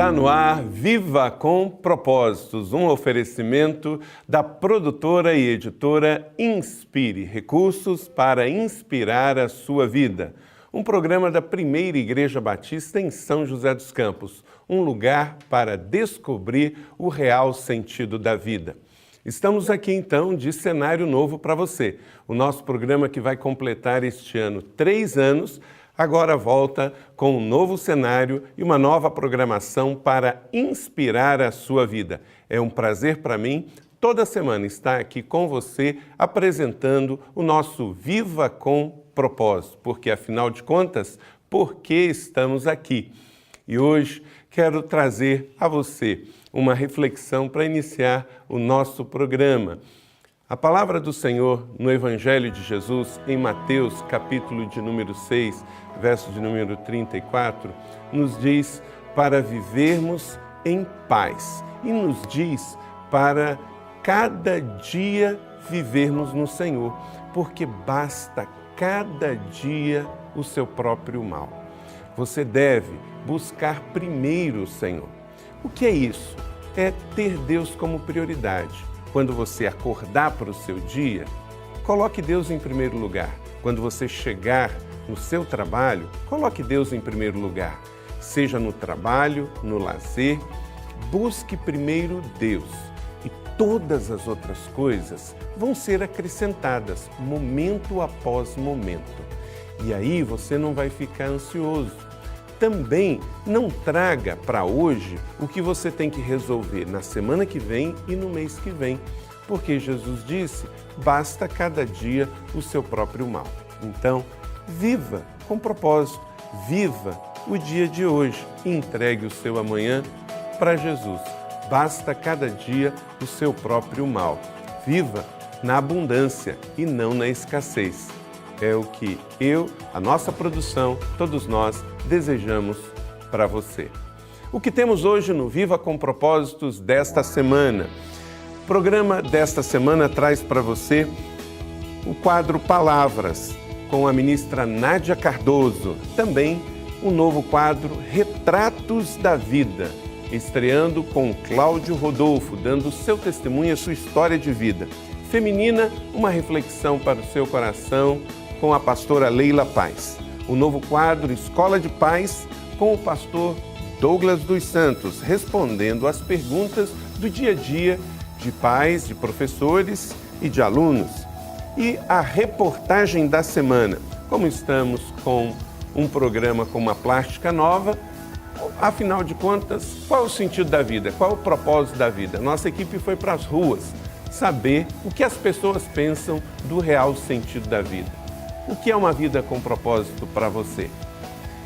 Está no ar Viva com Propósitos, um oferecimento da produtora e editora Inspire, recursos para inspirar a sua vida. Um programa da Primeira Igreja Batista em São José dos Campos, um lugar para descobrir o real sentido da vida. Estamos aqui então de cenário novo para você. O nosso programa que vai completar este ano 3 anos, agora volta com um novo cenário e uma nova programação para inspirar a sua vida. É um prazer para mim, toda semana, estar aqui com você apresentando o nosso Viva com Propósito, porque afinal de contas, por que estamos aqui? E hoje quero trazer a você uma reflexão para iniciar o nosso programa. A palavra do Senhor no Evangelho de Jesus, em Mateus, capítulo de número 6, verso de número 34, nos diz para vivermos em paz. E nos diz para cada dia vivermos no Senhor, porque basta cada dia o seu próprio mal. Você deve buscar primeiro o Senhor. O que é isso? É ter Deus como prioridade. Quando você acordar para o seu dia, coloque Deus em primeiro lugar. Quando você chegar no seu trabalho, coloque Deus em primeiro lugar. Seja no trabalho, no lazer, busque primeiro Deus. E todas as outras coisas vão ser acrescentadas, momento após momento. E aí você não vai ficar ansioso. Também não traga para hoje o que você tem que resolver na semana que vem e no mês que vem, porque Jesus disse, basta cada dia o seu próprio mal. Então, viva com propósito, viva o dia de hoje e entregue o seu amanhã para Jesus. Basta cada dia o seu próprio mal. Viva na abundância e não na escassez. É o que a nossa produção, todos nós desejamos para você. O que temos hoje no Viva com Propósitos desta semana? O programa desta semana traz para você o quadro Palavras, com a ministra Nádia Cardoso. Também o novo quadro Retratos da Vida, estreando com Cláudio Rodolfo, dando seu testemunho e sua história de vida. Feminina, uma reflexão para o seu coração, com a pastora Leila Paz. O novo quadro Escola de Paz, com o pastor Douglas dos Santos, respondendo às perguntas do dia a dia de pais, de professores e de alunos. E a reportagem da semana. Como estamos com um programa com uma plástica nova, afinal de contas, qual é o sentido da vida? Qual é o propósito da vida? Nossa equipe foi para as ruas saber o que as pessoas pensam do real sentido da vida. O que é uma vida com propósito para você?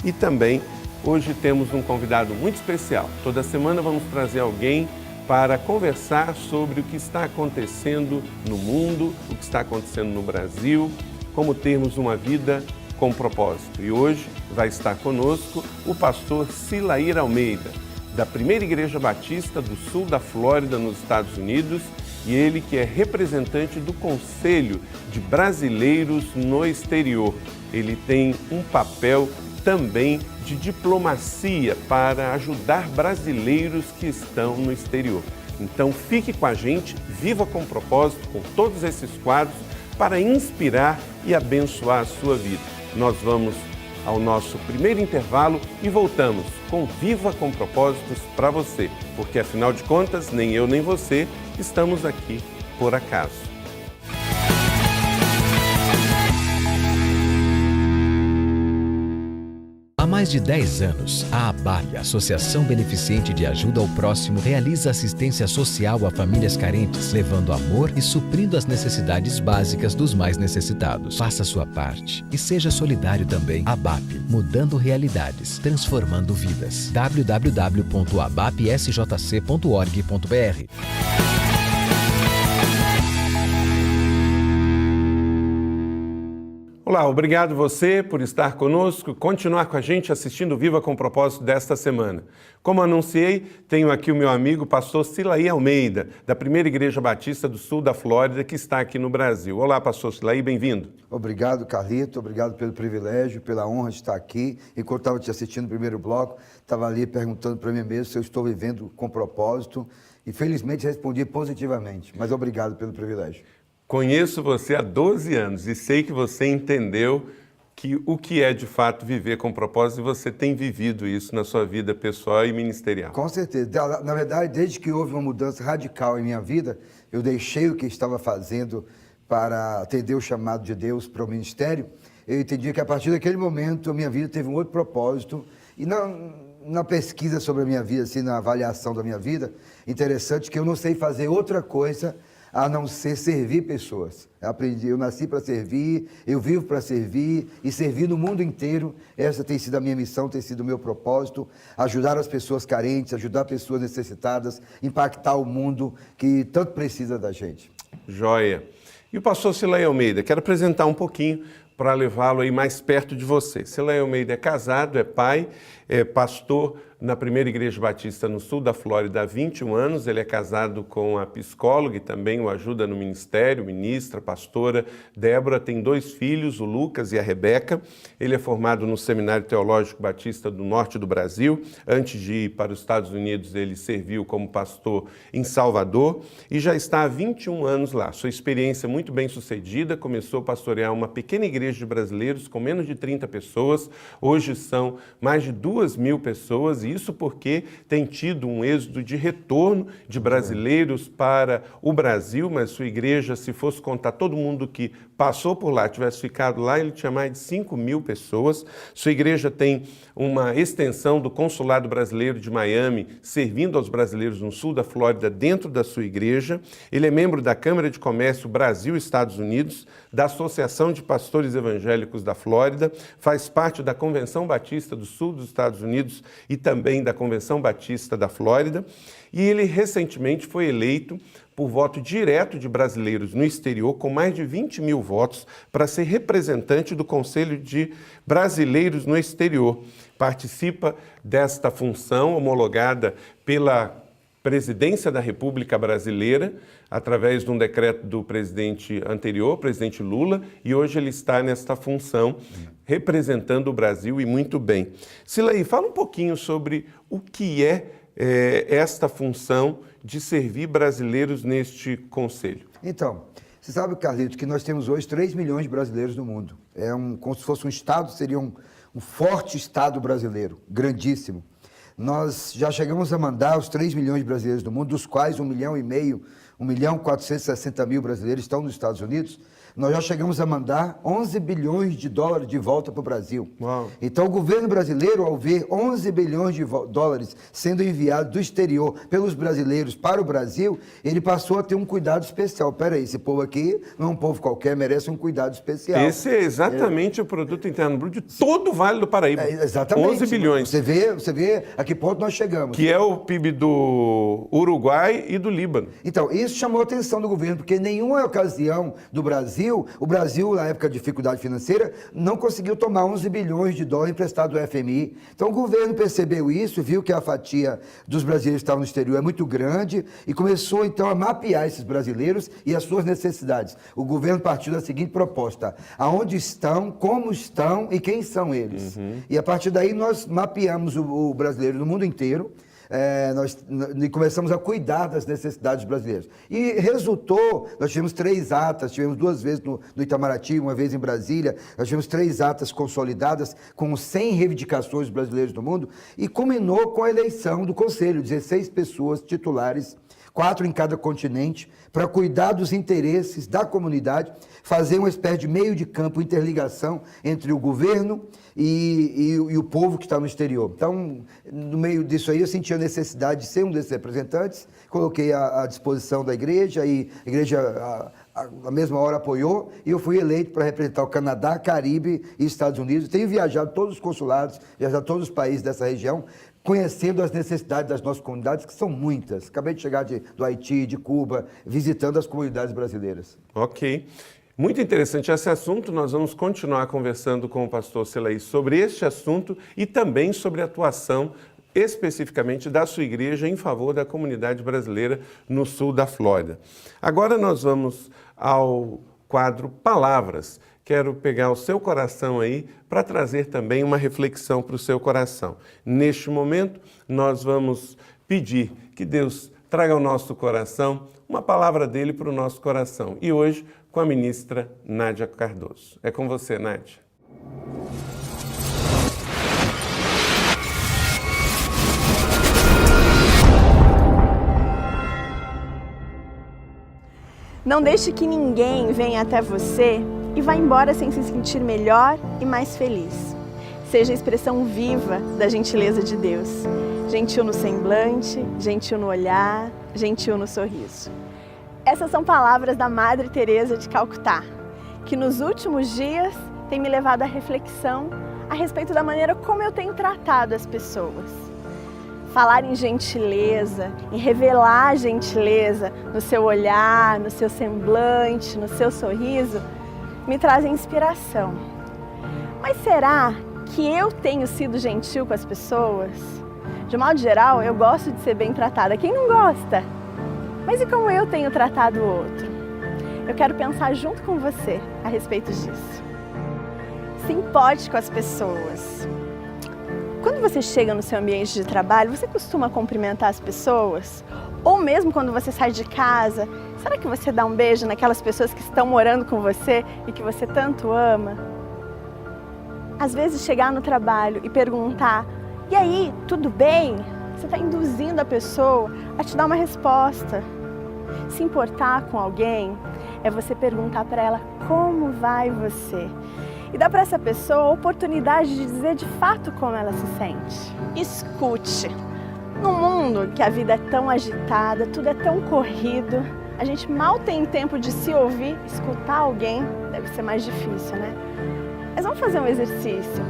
E também, hoje temos um convidado muito especial. Toda semana vamos trazer alguém para conversar sobre o que está acontecendo no mundo, o que está acontecendo no Brasil, como termos uma vida com propósito. E hoje vai estar conosco o pastor Silair Almeida, da Primeira Igreja Batista do Sul da Flórida, nos Estados Unidos, e ele que é representante do Conselho de Brasileiros no Exterior. Ele tem um papel também de diplomacia para ajudar brasileiros que estão no exterior. Então fique com a gente, viva com propósito, com todos esses quadros, para inspirar e abençoar a sua vida. Nós vamos ao nosso primeiro intervalo e voltamos com Viva com Propósitos para você, porque afinal de contas, nem eu nem você estamos aqui por acaso. Há mais de 10 anos, a ABAP, Associação Beneficente de Ajuda ao Próximo, realiza assistência social a famílias carentes, levando amor e suprindo as necessidades básicas dos mais necessitados. Faça sua parte e seja solidário também. ABAP, mudando realidades, transformando vidas. www.abapsjc.org.br. Olá, obrigado você por estar conosco, continuar com a gente assistindo Viva com Propósito desta semana. Como anunciei, tenho aqui o meu amigo pastor Silaí Almeida, da Primeira Igreja Batista do Sul da Flórida, que está aqui no Brasil. Olá, pastor Silaí, bem-vindo. Obrigado, Carlito, obrigado pelo privilégio, pela honra de estar aqui. Enquanto estava te assistindo o primeiro bloco, estava ali perguntando para mim mesmo se eu estou vivendo com propósito e felizmente respondi positivamente, mas obrigado pelo privilégio. Conheço você há 12 anos e sei que você entendeu o que é de fato viver com propósito e você tem vivido isso na sua vida pessoal e ministerial. Com certeza. Na verdade, desde que houve uma mudança radical em minha vida, eu deixei o que estava fazendo para atender o chamado de Deus para o ministério. Eu entendi que a partir daquele momento a minha vida teve um outro propósito. E na pesquisa sobre a minha vida, assim, na avaliação da minha vida, interessante que eu não sei fazer outra coisa a não ser servir pessoas. Eu nasci para servir, eu vivo para servir e servir no mundo inteiro. Essa tem sido a minha missão, tem sido o meu propósito, ajudar as pessoas carentes, ajudar pessoas necessitadas, impactar o mundo que tanto precisa da gente. Joia. E o pastor Silaí Almeida, quero apresentar um pouquinho para levá-lo aí mais perto de você. Silaí Almeida é casado, é pai, é pastor na Primeira Igreja Batista no sul da Flórida há 21 anos. Ele é casado com a psicóloga e também o ajuda no ministério, ministra, pastora Débora. Tem 2 filhos, o Lucas e a Rebeca. Ele é formado no Seminário Teológico Batista do Norte do Brasil. Antes de ir para os Estados Unidos, ele serviu como pastor em Salvador e já está há 21 anos lá. Sua experiência muito bem sucedida, começou a pastorear uma pequena igreja de brasileiros com menos de 30 pessoas. Hoje são mais de 2.000 pessoas, e isso porque tem tido um êxodo de retorno de brasileiros para o Brasil, mas sua igreja, se fosse contar todo mundo que passou por lá, tivesse ficado lá, ele tinha mais de 5.000 pessoas. Sua igreja tem uma extensão do Consulado Brasileiro de Miami, servindo aos brasileiros no sul da Flórida dentro da sua igreja. Ele é membro da Câmara de Comércio Brasil-Estados Unidos, da Associação de Pastores Evangélicos da Flórida, faz parte da Convenção Batista do Sul dos Estados Unidos e também da Convenção Batista da Flórida. E ele recentemente foi eleito por voto direto de brasileiros no exterior, com mais de 20.000 votos, para ser representante do Conselho de Brasileiros no Exterior. Participa desta função homologada pela Presidência da República Brasileira, através de um decreto do presidente anterior, presidente Lula, e hoje ele está nesta função, representando o Brasil e muito bem. Silaí, fala um pouquinho sobre o que é esta função de servir brasileiros neste conselho. Então, você sabe, Carlito, que nós temos hoje 3 milhões de brasileiros no mundo. Como se fosse um estado, seria um forte estado brasileiro, grandíssimo. Nós já chegamos a mandar os 3 milhões de brasileiros do mundo, dos quais 1,5 milhão, 1.460.000 brasileiros estão nos Estados Unidos. Nós já chegamos a mandar 11 bilhões de dólares de volta para o Brasil. Uau. Então, o governo brasileiro, ao ver 11 bilhões de dólares sendo enviados do exterior pelos brasileiros para o Brasil, ele passou a ter um cuidado especial. Peraí, esse povo aqui não é um povo qualquer, merece um cuidado especial. Esse é exatamente o produto interno bruto de todo o Vale do Paraíba. Exatamente. 11 bilhões. Você vê a que ponto nós chegamos. Que é o PIB do Uruguai e do Líbano. Então, isso chamou a atenção do governo, porque em nenhuma ocasião do Brasil, o Brasil, na época de dificuldade financeira, não conseguiu tomar 11 bilhões de dólares emprestados do FMI. Então, o governo percebeu isso, viu que a fatia dos brasileiros que estavam no exterior é muito grande e começou, então, a mapear esses brasileiros e as suas necessidades. O governo partiu da seguinte proposta: aonde estão, como estão e quem são eles. E, a partir daí, nós mapeamos o brasileiro no mundo inteiro. Nós começamos a cuidar das necessidades brasileiras. E resultou, nós tivemos 3 atas, tivemos 2 vezes no Itamaraty, uma vez em Brasília, nós tivemos 3 atas consolidadas com 100 reivindicações dos brasileiros do mundo e culminou com a eleição do Conselho, 16 pessoas titulares, 4 em cada continente, para cuidar dos interesses da comunidade, fazer uma espécie de meio de campo, interligação entre o governo e o povo que está no exterior. Então, no meio disso aí, eu senti a necessidade de ser um desses representantes, coloquei à disposição da igreja, e a igreja, à mesma hora, apoiou, e eu fui eleito para representar o Canadá, Caribe e Estados Unidos. Tenho viajado todos os consulados, viajado todos os países dessa região, conhecendo as necessidades das nossas comunidades, que são muitas. Acabei de chegar do Haiti, de Cuba, visitando as comunidades brasileiras. Ok. Muito interessante esse assunto, nós vamos continuar conversando com o pastor Selaí sobre este assunto e também sobre a atuação especificamente da sua igreja em favor da comunidade brasileira no sul da Flórida. Agora nós vamos ao quadro Palavras. Quero pegar o seu coração aí para trazer também uma reflexão para o seu coração. Neste momento, nós vamos pedir que Deus traga ao nosso coração uma palavra dele para o nosso coração. E hoje, com a ministra Nádia Cardoso. É com você, Nádia. Não deixe que ninguém venha até você e vá embora sem se sentir melhor e mais feliz. Seja a expressão viva da gentileza de Deus. Gentil no semblante, gentil no olhar, gentil no sorriso. Essas são palavras da Madre Teresa de Calcutá, que nos últimos dias tem me levado à reflexão a respeito da maneira como eu tenho tratado as pessoas. Falar em gentileza, em revelar a gentileza no seu olhar, no seu semblante, no seu sorriso, me traz inspiração. Mas será que eu tenho sido gentil com as pessoas? De modo geral, eu gosto de ser bem tratada. Quem não gosta? Mas e como eu tenho tratado o outro? Eu quero pensar junto com você a respeito disso. Se importe com as pessoas. Quando você chega no seu ambiente de trabalho, você costuma cumprimentar as pessoas? Ou mesmo quando você sai de casa, será que você dá um beijo naquelas pessoas que estão morando com você e que você tanto ama? Às vezes chegar no trabalho e perguntar: e aí, tudo bem? Você está induzindo a pessoa a te dar uma resposta. Se importar com alguém é você perguntar para ela como vai você. E dá para essa pessoa a oportunidade de dizer de fato como ela se sente. Escute. Num mundo que a vida é tão agitada, tudo é tão corrido, a gente mal tem tempo de se ouvir, escutar alguém deve ser mais difícil, né? Mas vamos fazer um exercício.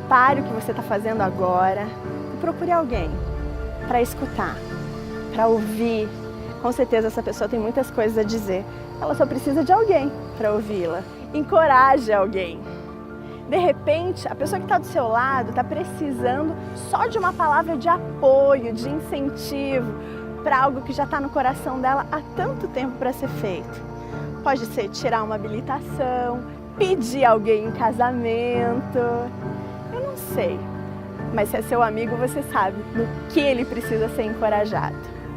Pare o que você está fazendo agora e procure alguém para escutar, para ouvir. Com certeza essa pessoa tem muitas coisas a dizer. Ela só precisa de alguém para ouvi-la. Encoraje alguém. De repente, a pessoa que está do seu lado está precisando só de uma palavra de apoio, de incentivo para algo que já está no coração dela há tanto tempo para ser feito. Pode ser tirar uma habilitação, pedir alguém em casamento. Eu não sei, mas se é seu amigo, você sabe no que ele precisa ser encorajado.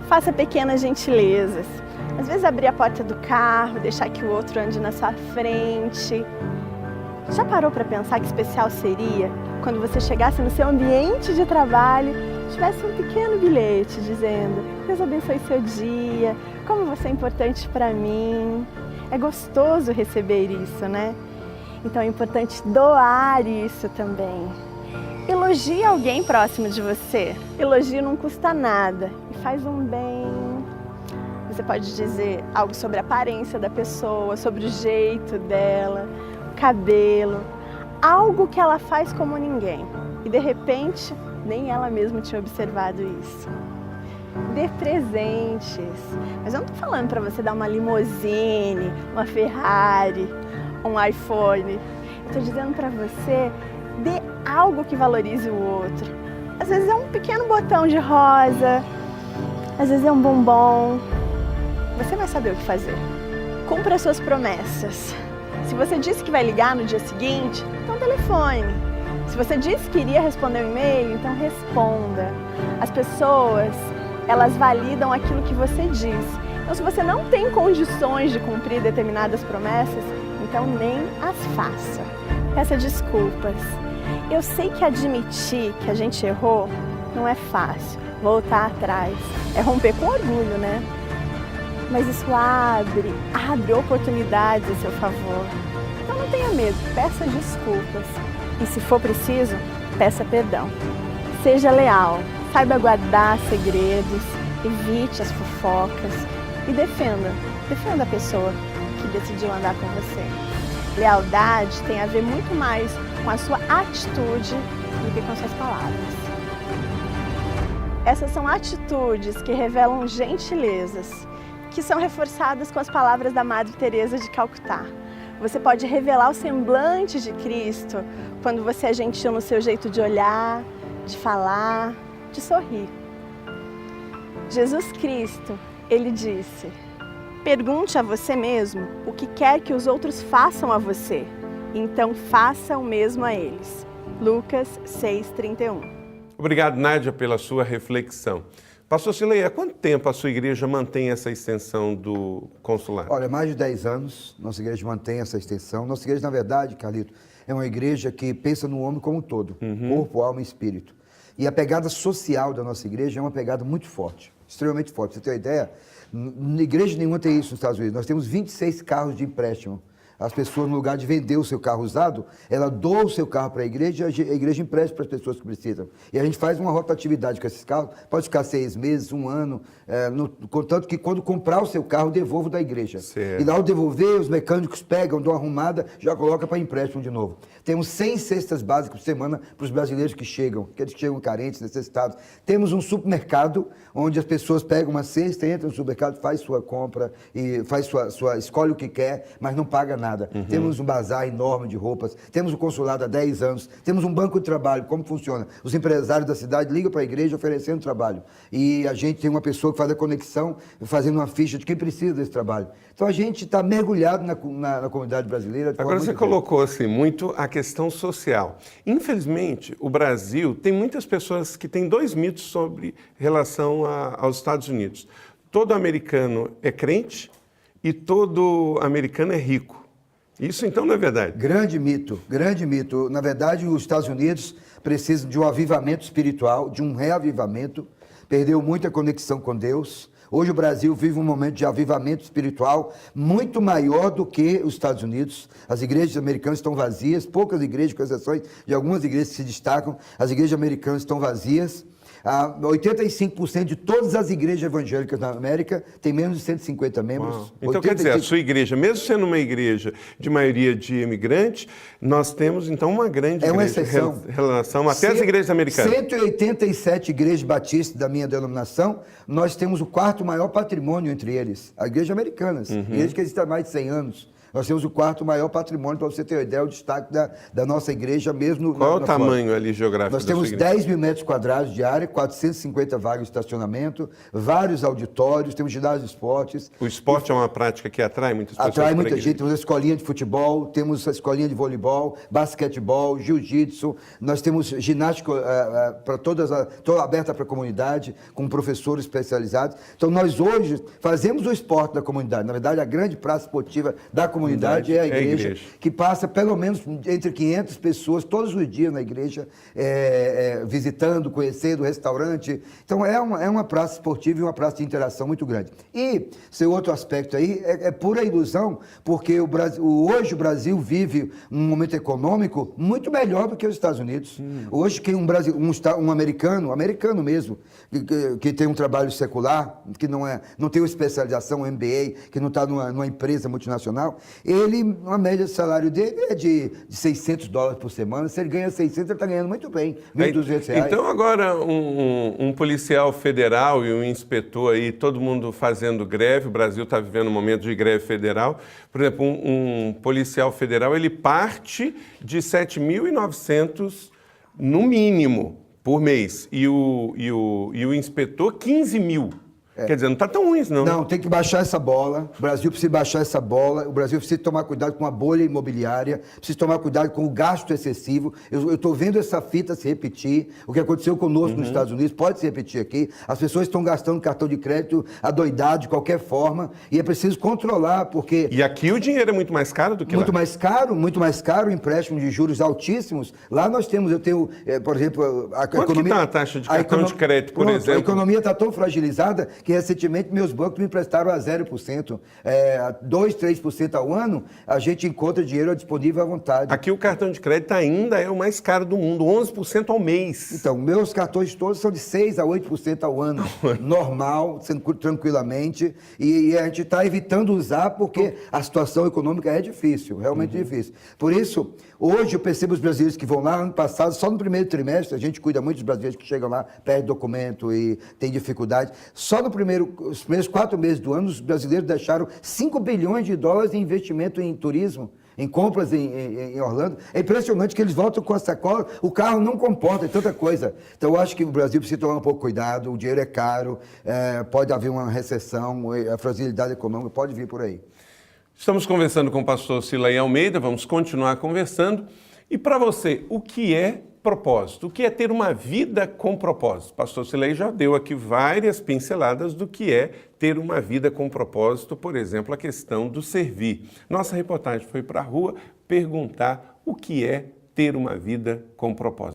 Faça pequenas gentilezas. Às vezes abrir a porta do carro, deixar que o outro ande na sua frente. Já parou para pensar que especial seria quando você chegasse no seu ambiente de trabalho e tivesse um pequeno bilhete dizendo: Deus abençoe seu dia, como você é importante para mim. É gostoso receber isso, né? Então é importante doar isso também. Elogie alguém próximo de você. Elogio não custa nada e faz um bem. Você pode dizer algo sobre a aparência da pessoa, sobre o jeito dela, o cabelo, algo que ela faz como ninguém. E de repente, nem ela mesma tinha observado isso. Dê presentes. Mas eu não estou falando para você dar uma limousine, uma Ferrari, um iPhone. Eu estou dizendo para você, dê algo que valorize o outro. Às vezes é um pequeno botão de rosa, às vezes é um bombom. Você vai saber o que fazer. Cumpra as suas promessas. Se você disse que vai ligar no dia seguinte, então telefone. Se você disse que iria responder um e-mail, então responda. As pessoas, elas validam aquilo que você diz. Então, se você não tem condições de cumprir determinadas promessas, então nem as faça. Peça desculpas. Eu sei que admitir que a gente errou não é fácil. Voltar atrás é romper com orgulho, né? Mas isso abre oportunidades a seu favor. Então não tenha medo, peça desculpas. E se for preciso, peça perdão. Seja leal, saiba guardar segredos, evite as fofocas e defenda a pessoa que decidiu andar com você. Lealdade tem a ver muito mais com a sua atitude do que com suas palavras. Essas são atitudes que revelam gentilezas, que são reforçadas com as palavras da Madre Teresa de Calcutá. Você pode revelar o semblante de Cristo quando você é gentil no seu jeito de olhar, de falar, de sorrir. Jesus Cristo, Ele disse: pergunte a você mesmo o que quer que os outros façam a você, então faça o mesmo a eles. Lucas 6:31. Obrigado, Nádia, pela sua reflexão. Pastor Silei, há quanto tempo a sua igreja mantém essa extensão do consulado? Olha, mais de 10 anos, nossa igreja mantém essa extensão. Nossa igreja, na verdade, Carlito, é uma igreja que pensa no homem como um todo, corpo, alma e espírito. E a pegada social da nossa igreja é uma pegada muito forte, extremamente forte. Pra você ter uma ideia, igreja nenhuma tem isso nos Estados Unidos. Nós temos 26 carros de empréstimo. As pessoas, no lugar de vender o seu carro usado, ela doa o seu carro para a igreja e a igreja empresta para as pessoas que precisam. E a gente faz uma rotatividade com esses carros, pode ficar 6 meses, 1 ano, contanto que quando comprar o seu carro, devolvo da igreja. Certo. E lá ao devolver, os mecânicos pegam, dão uma arrumada, já coloca para empréstimo de novo. Temos 100 cestas básicas por semana para os brasileiros que chegam, aqueles que chegam carentes, necessitados. Temos um supermercado, onde as pessoas pegam uma cesta, entram no supermercado, faz sua compra, e faz escolhe o que quer, mas não paga nada. Temos um bazar enorme de roupas, temos um consulado há 10 anos, temos um banco de trabalho. Como funciona? Os empresários da cidade ligam para a igreja oferecendo trabalho. E a gente tem uma pessoa que faz a conexão, fazendo uma ficha de quem precisa desse trabalho. Então a gente está mergulhado na comunidade brasileira. Agora você colocou assim, muito a questão social. Infelizmente, o Brasil tem muitas pessoas que têm 2 mitos sobre relação aos Estados Unidos. Todo americano é crente e todo americano é rico. Isso então não é verdade? Grande mito, grande mito. Na verdade, os Estados Unidos precisam de um avivamento espiritual, de um reavivamento. Perdeu muita conexão com Deus. Hoje o Brasil vive um momento de avivamento espiritual muito maior do que os Estados Unidos. As igrejas americanas estão vazias, poucas igrejas, com exceções de algumas igrejas que se destacam, as igrejas americanas estão vazias. 85% de todas as igrejas evangélicas na América tem menos de 150 membros. Uau. Então, quer dizer, a sua igreja, mesmo sendo uma igreja de maioria de imigrantes, nós temos, então, uma grande relação até as igrejas americanas. 187 igrejas batistas da minha denominação, nós temos o 4º maior patrimônio entre eles, as igrejas americanas, igrejas que existem há mais de 100 anos. Nós temos o 4º maior patrimônio, para você ter uma ideia, o destaque da nossa igreja mesmo. Qual é o tamanho ali geográfico? Nós temos 10 mil metros quadrados de área, 450 vagas de estacionamento, vários auditórios, temos ginásio de esportes. O esporte é uma prática que atrai muitas pessoas? Atrai muita gente. Temos a escolinha de futebol, temos a escolinha de voleibol, basquetebol, jiu-jitsu. Nós temos ginástica para toda aberta para a comunidade, com professores especializados. Então, nós hoje fazemos o esporte da comunidade. Na verdade, a grande praça esportiva da comunidade é a igreja, que passa pelo menos entre 500 pessoas todos os dias na igreja, visitando, conhecendo o restaurante. Então é uma praça esportiva e uma praça de interação muito grande. E seu outro aspecto aí é pura ilusão, porque hoje o Brasil vive um momento econômico muito melhor do que os Estados Unidos. Hoje quem um americano mesmo, que tem um trabalho secular, que não tem uma especialização, um MBA, que não está numa empresa multinacional, a média de salário dele é de $600 por semana. Se ele ganha 600, ele está ganhando muito bem, R$1.200. Então agora um policial federal e um inspetor aí, todo mundo fazendo greve, o Brasil está vivendo um momento de greve federal. Por exemplo, um policial federal, ele parte de 7.900 no mínimo por mês e o inspetor 15 mil. Quer dizer, não está tão ruim isso, não. Não, tem que baixar essa bola. O Brasil precisa baixar essa bola. O Brasil precisa tomar cuidado com a bolha imobiliária. Precisa tomar cuidado com o gasto excessivo. Eu estou vendo essa fita se repetir. O que aconteceu conosco nos Estados Unidos pode se repetir aqui. As pessoas estão gastando cartão de crédito adoidado de qualquer forma. E é preciso controlar, porque... E aqui o dinheiro é muito mais caro do que lá? Muito mais caro, empréstimo de juros altíssimos. Lá eu tenho, por exemplo... Quanto que está a taxa de cartão de crédito, por exemplo? A economia está tão fragilizada que recentemente meus bancos me emprestaram a 0%. 2%, 3% ao ano, a gente encontra dinheiro disponível à vontade. Aqui o cartão de crédito ainda é o mais caro do mundo, 11% ao mês. Então, meus cartões todos são de 6% a 8% ao ano, normal, tranquilamente, e a gente está evitando usar porque a situação econômica é difícil, realmente difícil. Por isso, hoje eu percebo os brasileiros que vão lá, ano passado, só no primeiro trimestre, a gente cuida muito dos brasileiros que chegam lá, perdem documento e tem dificuldade, só os primeiros 4 meses do ano, os brasileiros deixaram $5 bilhões em investimento em turismo. em compras em Orlando. É impressionante que eles voltam com a sacola, o carro não comporta tanta coisa. Então eu acho que o Brasil precisa tomar um pouco cuidado, o dinheiro é caro, pode haver uma recessão, a fragilidade econômica pode vir por aí. Estamos conversando com o pastor Silaí Almeida, vamos continuar conversando. E para você, o que é propósito? O que é ter uma vida com propósito? O pastor Silaí já deu aqui várias pinceladas do que é ter uma vida com propósito, por exemplo, a questão do servir. Nossa reportagem foi para a rua perguntar o que é ter uma vida com propósito.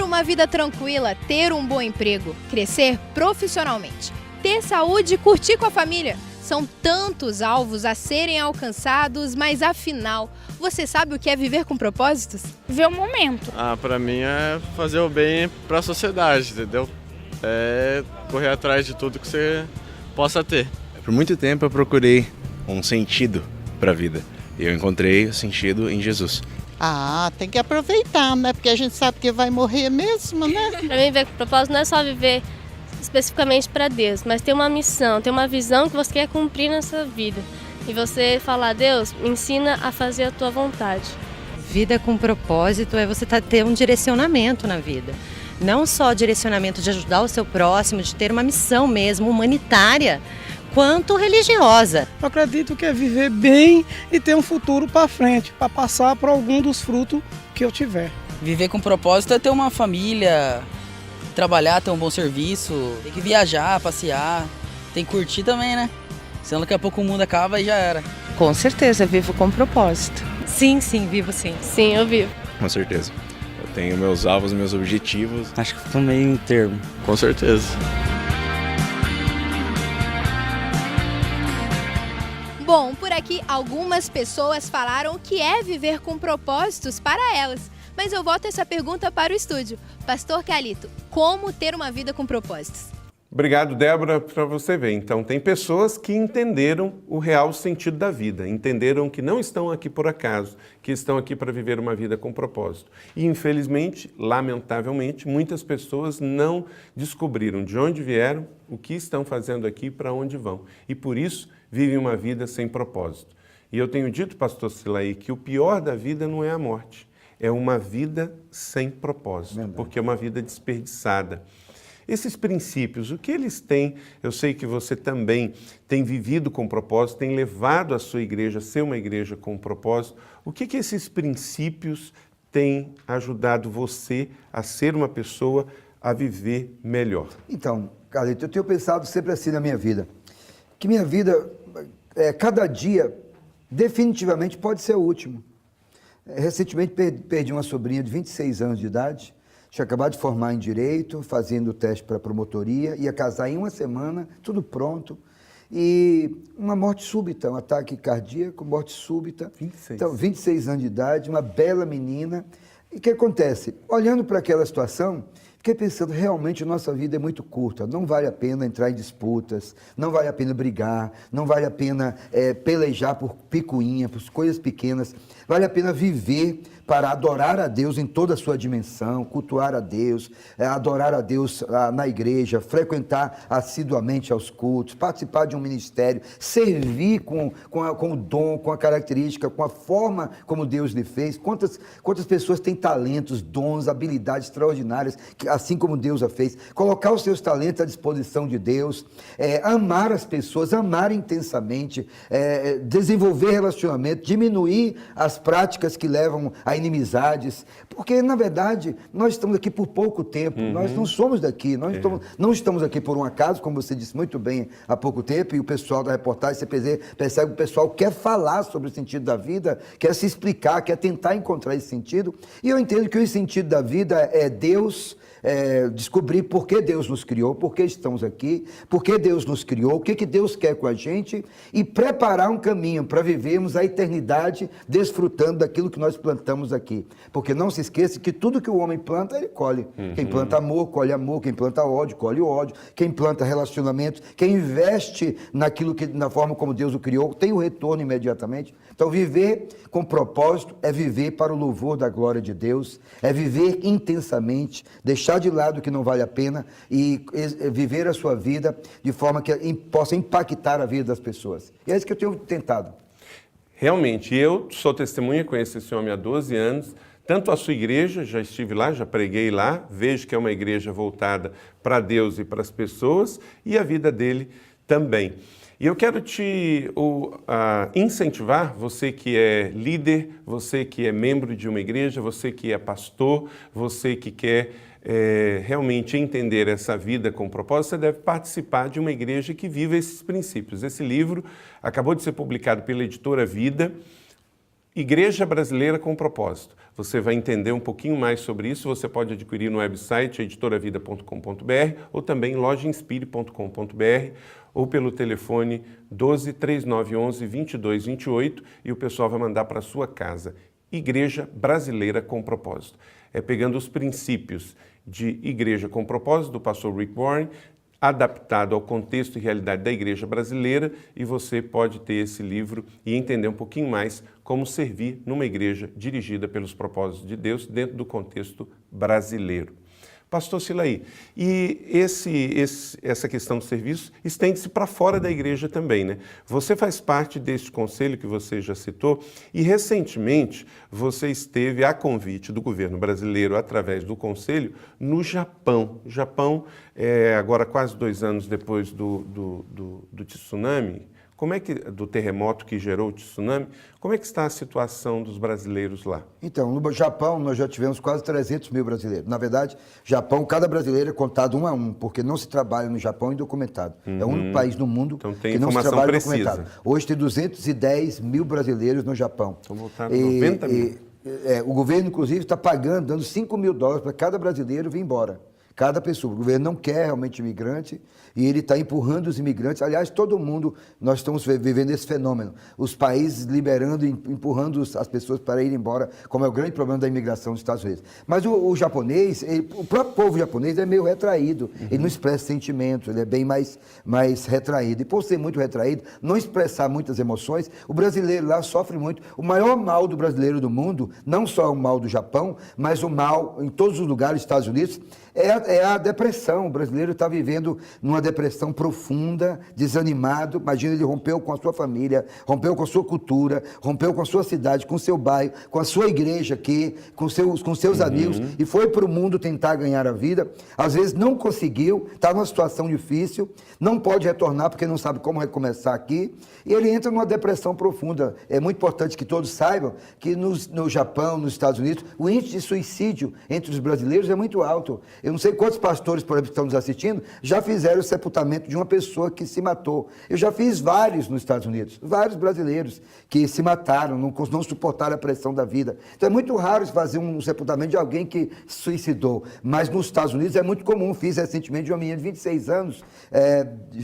Uma vida tranquila, ter um bom emprego, crescer profissionalmente, ter saúde e curtir com a família. São tantos alvos a serem alcançados, mas afinal, você sabe o que é viver com propósitos? Ver o momento. Pra mim é fazer o bem pra sociedade, entendeu? É correr atrás de tudo que você possa ter. Por muito tempo eu procurei um sentido pra vida e eu encontrei o sentido em Jesus. Tem que aproveitar, né? Porque a gente sabe que vai morrer mesmo, né? Para mim, viver com propósito não é só viver especificamente para Deus, mas ter uma missão, ter uma visão que você quer cumprir nessa vida. E você falar, Deus, me ensina a fazer a tua vontade. Vida com propósito é você ter um direcionamento na vida. Não só direcionamento de ajudar o seu próximo, de ter uma missão mesmo, humanitária, quanto religiosa. Eu acredito que é viver bem e ter um futuro para frente, para passar por algum dos frutos que eu tiver. Viver com propósito é ter uma família, trabalhar, ter um bom serviço, tem que viajar, passear, tem que curtir também, né? Senão daqui a pouco o mundo acaba e já era. Com certeza, vivo com propósito. Sim, vivo sim. Sim, eu vivo. Com certeza. Eu tenho meus alvos, meus objetivos. Acho que tô meio em termo. Com certeza. Bom, por aqui algumas pessoas falaram o que é viver com propósitos para elas. Mas eu volto essa pergunta para o estúdio. Pastor Calito, como ter uma vida com propósitos? Obrigado, Débora, para você ver. Então, tem pessoas que entenderam o real sentido da vida, entenderam que não estão aqui por acaso, que estão aqui para viver uma vida com propósito. E, infelizmente, lamentavelmente, muitas pessoas não descobriram de onde vieram, o que estão fazendo aqui e para onde vão. E, por isso, vivem uma vida sem propósito. E eu tenho dito, pastor Silaí, que o pior da vida não é a morte, é uma vida sem propósito, porque é uma vida desperdiçada. Esses princípios, o que eles têm? Eu sei que você também tem vivido com propósito, tem levado a sua igreja a ser uma igreja com propósito. O que esses princípios têm ajudado você a ser uma pessoa a viver melhor? Então, Carlito, eu tenho pensado sempre assim na minha vida, que minha vida, cada dia, definitivamente pode ser o último. Recentemente perdi uma sobrinha de 26 anos de idade, tinha acabado de formar em Direito, fazendo o teste para promotoria, ia casar em uma semana, tudo pronto, e uma morte súbita, um ataque cardíaco, morte súbita. 26. Então, 26 anos de idade, uma bela menina. E o que acontece? Olhando para aquela situação, fiquei pensando, realmente nossa vida é muito curta, não vale a pena entrar em disputas, não vale a pena brigar, não vale a pena pelejar por picuinha, por coisas pequenas, vale a pena viver para adorar a Deus em toda a sua dimensão, cultuar a Deus, adorar a Deus na igreja, frequentar assiduamente aos cultos, participar de um ministério, servir com o dom, com a característica, com a forma como Deus lhe fez. Quantas pessoas têm talentos, dons, habilidades extraordinárias, assim como Deus a fez. Colocar os seus talentos à disposição de Deus, amar as pessoas, amar intensamente, desenvolver relacionamento, diminuir as práticas que levam a inimizades, porque, na verdade, nós estamos aqui por pouco tempo, nós não somos daqui, nós não estamos aqui por um acaso, como você disse muito bem há pouco tempo, e o pessoal da reportagem, você percebe que o pessoal quer falar sobre o sentido da vida, quer se explicar, quer tentar encontrar esse sentido, e eu entendo que o sentido da vida é Deus, descobrir por que Deus nos criou, por que estamos aqui, por que Deus nos criou, o que Deus quer com a gente, e preparar um caminho para vivermos a eternidade desfrutando daquilo que nós plantamos estamos aqui. Porque não se esqueça que tudo que o homem planta, ele colhe. Quem planta amor, colhe amor. Quem planta ódio, colhe ódio. Quem planta relacionamento, quem investe naquilo que, na forma como Deus o criou, tem o retorno imediatamente. Então, viver com propósito é viver para o louvor da glória de Deus, é viver intensamente, deixar de lado o que não vale a pena e viver a sua vida de forma que possa impactar a vida das pessoas. E é isso que eu tenho tentado. Realmente, eu sou testemunha, conheço esse homem há 12 anos, tanto a sua igreja, já estive lá, já preguei lá, vejo que é uma igreja voltada para Deus e para as pessoas, e a vida dele também. E eu quero te incentivar, você que é líder, você que é membro de uma igreja, você que é pastor, você que quer realmente entender essa vida com propósito, você deve participar de uma igreja que viva esses princípios. Esse livro acabou de ser publicado pela editora Vida, Igreja Brasileira com Propósito. Você vai entender um pouquinho mais sobre isso, você pode adquirir no website editoravida.com.br ou também lojainspire.com.br ou pelo telefone 12 3911 2228 e o pessoal vai mandar para a sua casa. Igreja Brasileira com Propósito. É pegando os princípios de Igreja com Propósito, do pastor Rick Warren, adaptado ao contexto e realidade da igreja brasileira, e você pode ter esse livro e entender um pouquinho mais como servir numa igreja dirigida pelos propósitos de Deus dentro do contexto brasileiro. Pastor Silaí, e essa questão do serviço estende-se para fora da igreja também, né? Você faz parte deste conselho que você já citou e recentemente você esteve a convite do governo brasileiro através do conselho no Japão. O Japão, agora quase 2 anos depois do tsunami, do terremoto que gerou o tsunami, como é que está a situação dos brasileiros lá? Então, no Japão nós já tivemos quase 300 mil brasileiros. Na verdade, Japão, cada brasileiro é contado 1 a 1, porque não se trabalha no Japão indocumentado. É o único país no mundo que não se trabalha indocumentado. Hoje tem 210 mil brasileiros no Japão. Então voltaram 90 mil. O governo, inclusive, está pagando, dando $5 mil para cada brasileiro vir embora. Cada pessoa. O governo não quer realmente imigrante e ele está empurrando os imigrantes. Aliás, todo mundo, nós estamos vivendo esse fenômeno. Os países liberando e empurrando as pessoas para ir embora, como é o grande problema da imigração dos Estados Unidos. Mas o japonês, o próprio povo japonês é meio retraído. Ele não expressa sentimentos, ele é bem mais retraído. E por ser muito retraído, não expressar muitas emoções, o brasileiro lá sofre muito. O maior mal do brasileiro do mundo, não só o mal do Japão, mas o mal em todos os lugares dos Estados Unidos, é a depressão. O brasileiro está vivendo numa depressão profunda, desanimado. Imagina, ele rompeu com a sua família, rompeu com a sua cultura, rompeu com a sua cidade, com o seu bairro, com a sua igreja aqui, com seus amigos, e foi para o mundo tentar ganhar a vida. Às vezes não conseguiu, está numa situação difícil, não pode retornar porque não sabe como recomeçar aqui, e ele entra numa depressão profunda. É muito importante que todos saibam que no Japão, nos Estados Unidos, o índice de suicídio entre os brasileiros é muito alto. Eu não sei quantos pastores, por exemplo, que estão nos assistindo, já fizeram o sepultamento de uma pessoa que se matou. Eu já fiz vários nos Estados Unidos, vários brasileiros que se mataram, não suportaram a pressão da vida. Então é muito raro fazer um sepultamento de alguém que se suicidou, mas nos Estados Unidos é muito comum. Fiz recentemente de uma menina de 26 anos,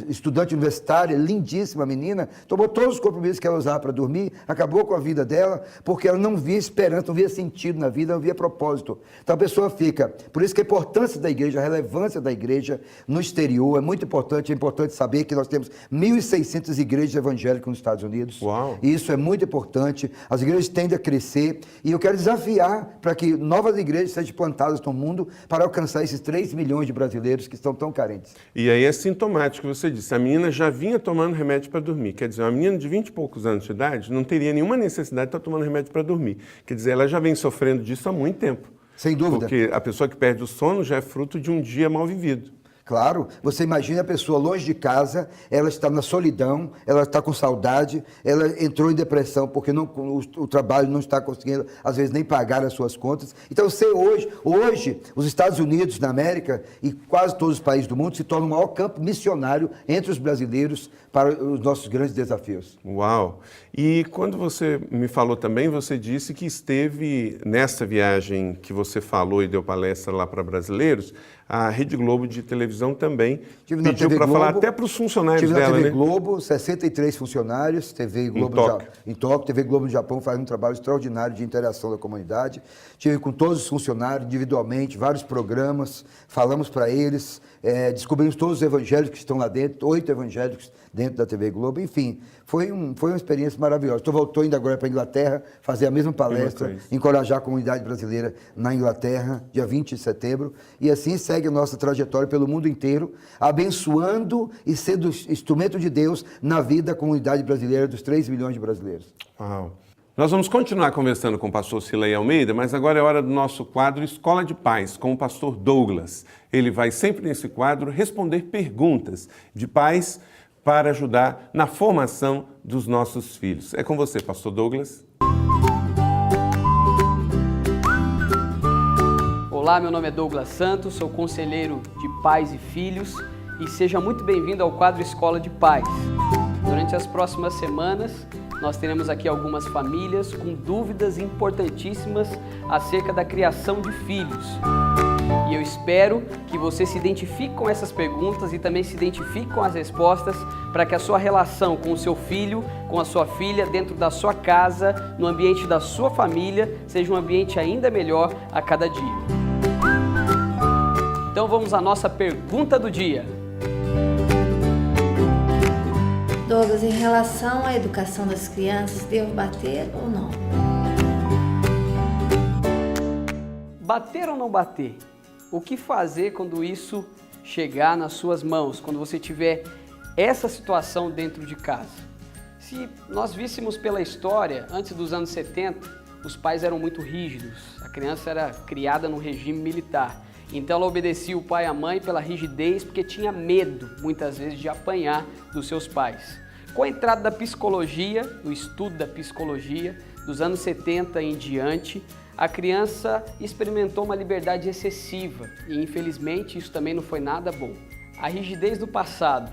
estudante universitária, lindíssima menina, tomou todos os compromissos que ela usava para dormir, acabou com a vida dela, porque ela não via esperança, não via sentido na vida, não via propósito. Então a pessoa fica. Por isso que a importância da igreja, a relevância da igreja no exterior é muito importante. É importante saber que nós temos 1.600 igrejas evangélicas nos Estados Unidos. Uau. E isso é muito importante. As igrejas tendem a crescer e eu quero desafiar para que novas igrejas sejam plantadas no mundo para alcançar esses 3 milhões de brasileiros que estão tão carentes. E aí é sintomático, você disse, a menina já vinha tomando remédio para dormir. Quer dizer, uma menina de 20 e poucos anos de idade não teria nenhuma necessidade de estar tomando remédio para dormir. Quer dizer, ela já vem sofrendo disso há muito tempo. Sem dúvida. Porque a pessoa que perde o sono já é fruto de um dia mal vivido. Claro, você imagina a pessoa longe de casa, ela está na solidão, ela está com saudade, ela entrou em depressão porque o trabalho não está conseguindo, às vezes, nem pagar as suas contas. Então, hoje, os Estados Unidos da América e quase todos os países do mundo se tornam o maior campo missionário entre os brasileiros para os nossos grandes desafios. Uau! E quando você me falou também, você disse que esteve nessa viagem que você falou e deu palestra lá para brasileiros, A Rede Globo de televisão também Tive na pediu TV para falar Globo, até para os funcionários tive dela, na TV né? Globo, 63 funcionários, TV Globo em Tóquio, TV Globo no Japão faz um trabalho extraordinário de interação da comunidade. Tive com todos os funcionários, individualmente, vários programas, falamos para eles, descobrimos todos os evangélicos que estão lá dentro, 8 evangélicos dentro da TV Globo, enfim, foi uma experiência maravilhosa. Estou indo agora para a Inglaterra, fazer a mesma palestra, encorajar a comunidade brasileira na Inglaterra, dia 20 de setembro, e assim segue a nossa trajetória pelo mundo inteiro, abençoando e sendo instrumento de Deus na vida da comunidade brasileira, dos 3 milhões de brasileiros. Uau. Nós vamos continuar conversando com o pastor Silei Almeida, mas agora é hora do nosso quadro Escola de Pais, com o pastor Douglas. Ele vai sempre nesse quadro responder perguntas de pais para ajudar na formação dos nossos filhos. É com você, pastor Douglas. Olá, meu nome é Douglas Santos, sou conselheiro de pais e filhos e seja muito bem-vindo ao quadro Escola de Pais. Durante as próximas semanas, nós teremos aqui algumas famílias com dúvidas importantíssimas acerca da criação de filhos. E eu espero que você se identifique com essas perguntas e também se identifique com as respostas para que a sua relação com o seu filho, com a sua filha, dentro da sua casa, no ambiente da sua família, seja um ambiente ainda melhor a cada dia. Então vamos à nossa pergunta do dia. Douglas, em relação à educação das crianças, devo bater ou não? Bater ou não bater? O que fazer quando isso chegar nas suas mãos, quando você tiver essa situação dentro de casa? Se nós víssemos pela história, antes dos anos 70, os pais eram muito rígidos, a criança era criada no regime militar. Então ela obedecia o pai e a mãe pela rigidez, porque tinha medo, muitas vezes, de apanhar dos seus pais. Com a entrada da psicologia, do estudo da psicologia, dos anos 70 em diante, a criança experimentou uma liberdade excessiva e, infelizmente, isso também não foi nada bom. A rigidez do passado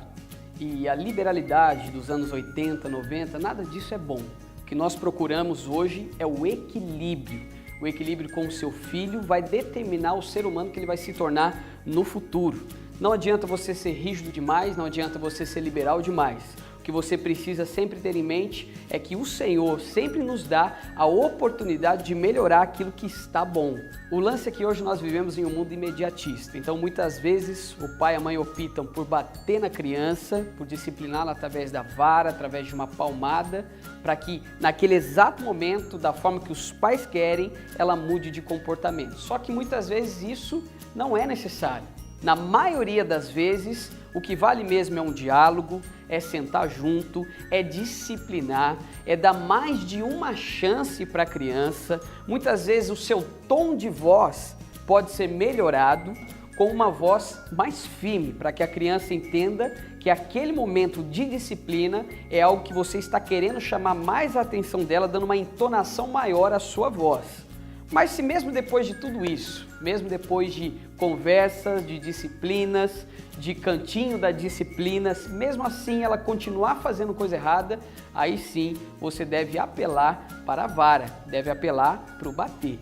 e a liberalidade dos anos 80, 90, nada disso é bom. O que nós procuramos hoje é o equilíbrio. O equilíbrio com o seu filho vai determinar o ser humano que ele vai se tornar no futuro. Não adianta você ser rígido demais, não adianta você ser liberal demais. O que você precisa sempre ter em mente é que o Senhor sempre nos dá a oportunidade de melhorar aquilo que está bom. O lance é que hoje nós vivemos em um mundo imediatista, então muitas vezes o pai e a mãe optam por bater na criança, por discipliná-la através da vara, através de uma palmada, para que naquele exato momento, da forma que os pais querem, ela mude de comportamento. Só que muitas vezes isso não é necessário. Na maioria das vezes, o que vale mesmo é um diálogo, é sentar junto, é disciplinar, é dar mais de uma chance para a criança. Muitas vezes o seu tom de voz pode ser melhorado com uma voz mais firme, para que a criança entenda que aquele momento de disciplina é algo que você está querendo chamar mais a atenção dela, dando uma entonação maior à sua voz. Mas se mesmo depois de tudo isso, mesmo depois de conversas, de disciplinas, de cantinho da disciplina, mesmo assim ela continuar fazendo coisa errada, aí sim você deve apelar para a vara, deve apelar para o bater.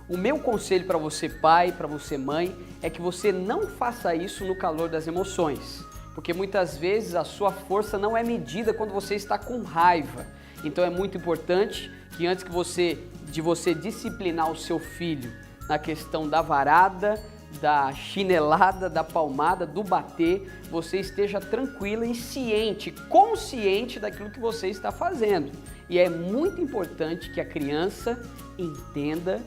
O meu conselho para você pai, para você mãe, é que você não faça isso no calor das emoções, porque muitas vezes a sua força não é medida quando você está com raiva. Então é muito importante que antes de você disciplinar o seu filho na questão da varada, da chinelada, da palmada, do bater, você esteja tranquila e ciente, consciente daquilo que você está fazendo. E é muito importante que a criança entenda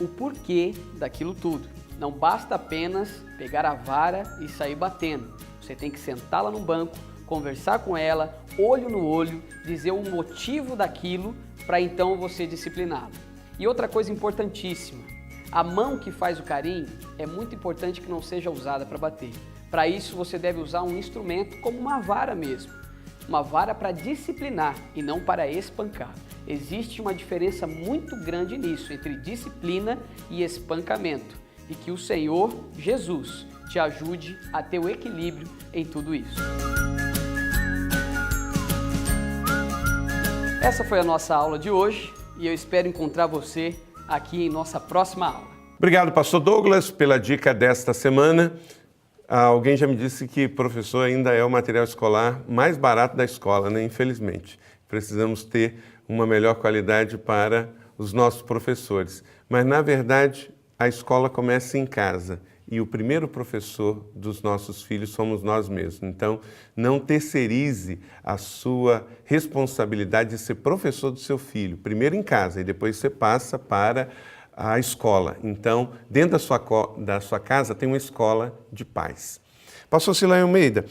o porquê daquilo tudo. Não basta apenas pegar a vara e sair batendo. Você tem que sentá-la no banco, conversar com ela, olho no olho, dizer o motivo daquilo para então você discipliná-la. E outra coisa importantíssima, a mão que faz o carinho é muito importante que não seja usada para bater. Para isso você deve usar um instrumento como uma vara mesmo. Uma vara para disciplinar e não para espancar. Existe uma diferença muito grande nisso, entre disciplina e espancamento. E que o Senhor Jesus te ajude a ter o equilíbrio em tudo isso. Essa foi a nossa aula de hoje e eu espero encontrar você aqui em nossa próxima aula. Obrigado, pastor Douglas, pela dica desta semana. Alguém já me disse que professor ainda é o material escolar mais barato da escola, né? Infelizmente. Precisamos ter uma melhor qualidade para os nossos professores. Mas, na verdade, a escola começa em casa. E o primeiro professor dos nossos filhos somos nós mesmos. Então, não terceirize a sua responsabilidade de ser professor do seu filho. Primeiro em casa e depois você passa para a escola. Então, dentro da sua casa tem uma escola de pais. Pastor Silay Almeida,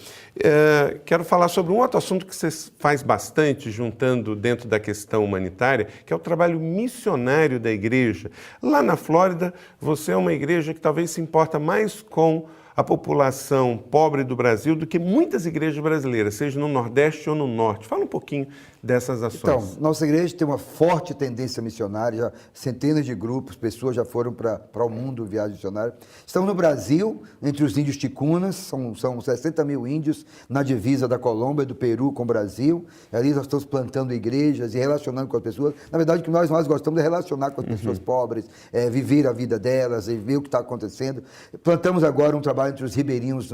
quero falar sobre um outro assunto que você faz bastante, juntando dentro da questão humanitária, que é o trabalho missionário da igreja. Lá na Flórida, você é uma igreja que talvez se importa mais com a população pobre do Brasil do que muitas igrejas brasileiras, seja no Nordeste ou no Norte. Fala um pouquinho dessas ações. Então, nossa igreja tem uma forte tendência missionária, já centenas de grupos, pessoas já foram para o mundo viagem missionária. Estamos no Brasil, entre os índios ticunas, são 60 mil índios na divisa da Colômbia, do Peru com o Brasil. Ali nós estamos plantando igrejas e relacionando com as pessoas. Na verdade, o que nós mais gostamos é relacionar com as pessoas pobres, viver a vida delas, e ver o que está acontecendo. Plantamos agora um trabalho entre os ribeirinhos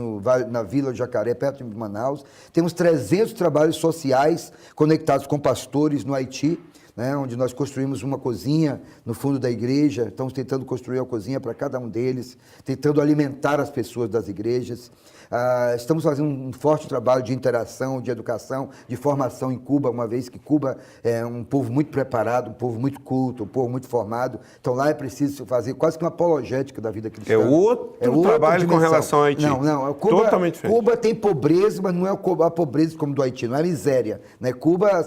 na Vila do Jacaré, perto de Manaus. Temos 300 trabalhos sociais conectados com pastores no Haiti, né, onde nós construímos uma cozinha no fundo da igreja. Estamos tentando construir uma cozinha para cada um deles, tentando alimentar as pessoas das igrejas. Estamos fazendo um forte trabalho de interação, de educação, de formação em Cuba, uma vez que Cuba é um povo muito preparado, um povo muito culto, um povo muito formado. Então lá é preciso fazer quase que uma apologética da vida cristã. É outro trabalho com relação ao Haiti. Não. Totalmente diferente. Cuba tem pobreza, mas não é a pobreza como do Haiti, não é a miséria, né? Cuba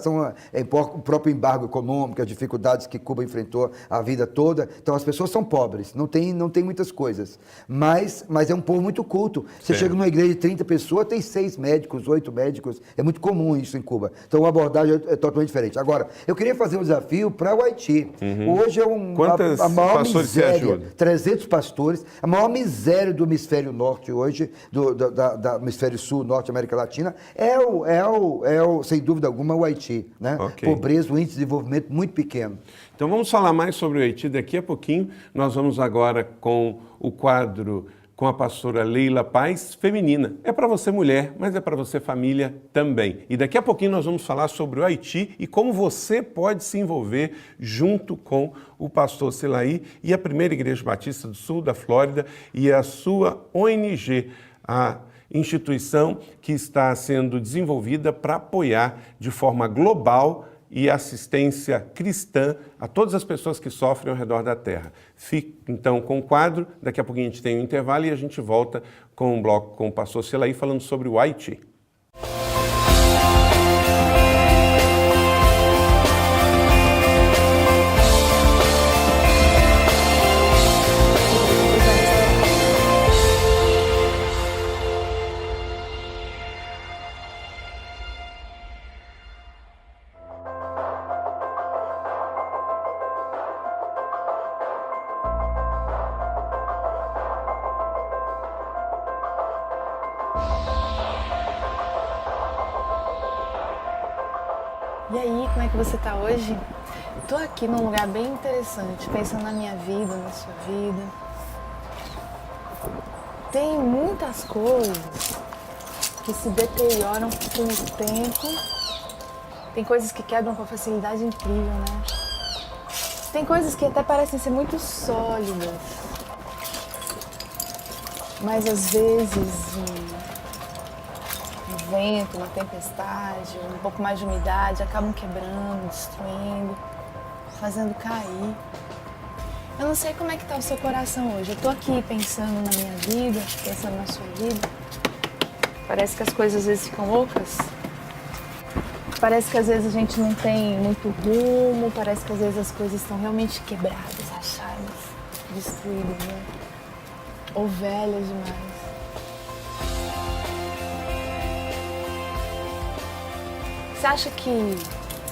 o próprio embargo econômico, as dificuldades que Cuba enfrentou a vida toda. Então as pessoas são pobres, não tem muitas coisas. Mas é um povo muito culto. Você chega numa igreja de 30 pessoas, tem 6 médicos, 8 médicos. É muito comum isso em Cuba. Então a abordagem é totalmente diferente. Agora, eu queria fazer um desafio para o Haiti. Hoje é Quantos a maior pastores miséria, você ajuda? 300 pastores. A maior miséria do hemisfério norte hoje, do hemisfério sul, norte, América Latina, sem dúvida alguma, o Haiti. Né? Okay. Pobreza, um índice de desenvolvimento muito pequeno. Então vamos falar mais sobre o Haiti daqui a pouquinho. Nós vamos agora com o quadro com a pastora Leila Paz, feminina. É para você mulher, mas é para você família também. E daqui a pouquinho nós vamos falar sobre o Haiti e como você pode se envolver junto com o pastor Silay e a Primeira Igreja Batista do Sul da Flórida e a sua ONG, a instituição que está sendo desenvolvida para apoiar de forma global e assistência cristã a todas as pessoas que sofrem ao redor da terra. Fique então com o quadro, daqui a pouquinho a gente tem um intervalo e a gente volta com um bloco com o pastor Silay falando sobre o Haiti. E aí, como é que você tá hoje? Tô aqui num lugar bem interessante, pensando na minha vida, na sua vida. Tem muitas coisas que se deterioram com o tempo. Tem coisas que quebram com facilidade incrível, né? Tem coisas que até parecem ser muito sólidas. Mas às vezes um vento, uma tempestade, um pouco mais de umidade acabam quebrando, destruindo, fazendo cair. Eu não sei como é que tá o seu coração hoje. Eu tô aqui pensando na minha vida, pensando na sua vida. Parece que as coisas às vezes ficam loucas. Parece que às vezes a gente não tem muito rumo, parece que às vezes as coisas estão realmente quebradas, rachadas, destruídas, né? Ou velhas demais. Você acha que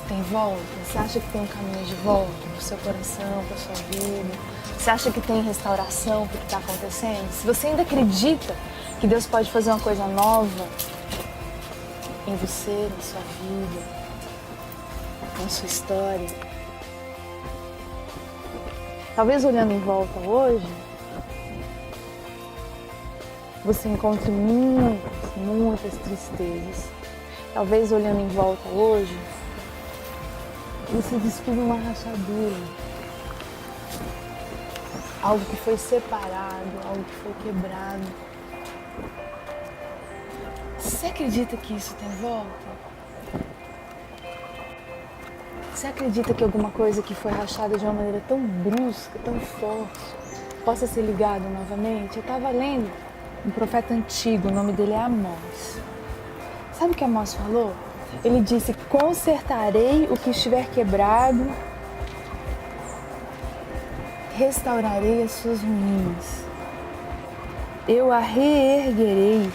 tem volta? Você acha que tem um caminho de volta pro seu coração, pra sua vida? Você acha que tem restauração pro que está acontecendo? Se você ainda acredita que Deus pode fazer uma coisa nova em você, na sua vida, na sua história. Talvez olhando em volta hoje, você encontre muitas tristezas. Talvez olhando em volta hoje, você descubra uma rachadura. Algo que foi separado, algo que foi quebrado. Você acredita que isso tem volta? Você acredita que alguma coisa que foi rachada de uma maneira tão brusca, tão forte, possa ser ligado novamente? Eu estava lendo um profeta antigo, o nome dele é Amós. Sabe o que Amós falou? Ele disse: consertarei o que estiver quebrado, restaurarei as suas ruínas. Eu a reerguerei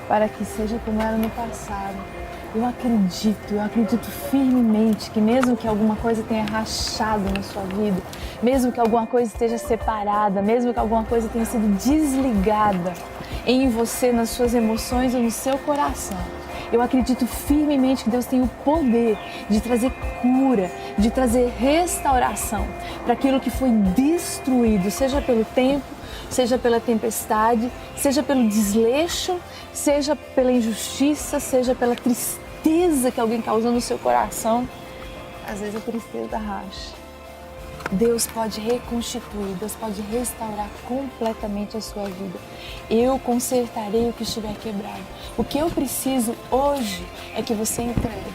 para que seja como era no passado. Eu acredito firmemente que mesmo que alguma coisa tenha rachado na sua vida, mesmo que alguma coisa esteja separada, mesmo que alguma coisa tenha sido desligada em você, nas suas emoções ou no seu coração, eu acredito firmemente que Deus tem o poder de trazer cura, de trazer restauração para aquilo que foi destruído, seja pelo tempo, seja pela tempestade, seja pelo desleixo, seja pela injustiça, seja pela tristeza que alguém causou no seu coração. Às vezes a tristeza racha. Deus pode reconstituir, Deus pode restaurar completamente a sua vida. Eu consertarei o que estiver quebrado. O que eu preciso hoje é que você entregue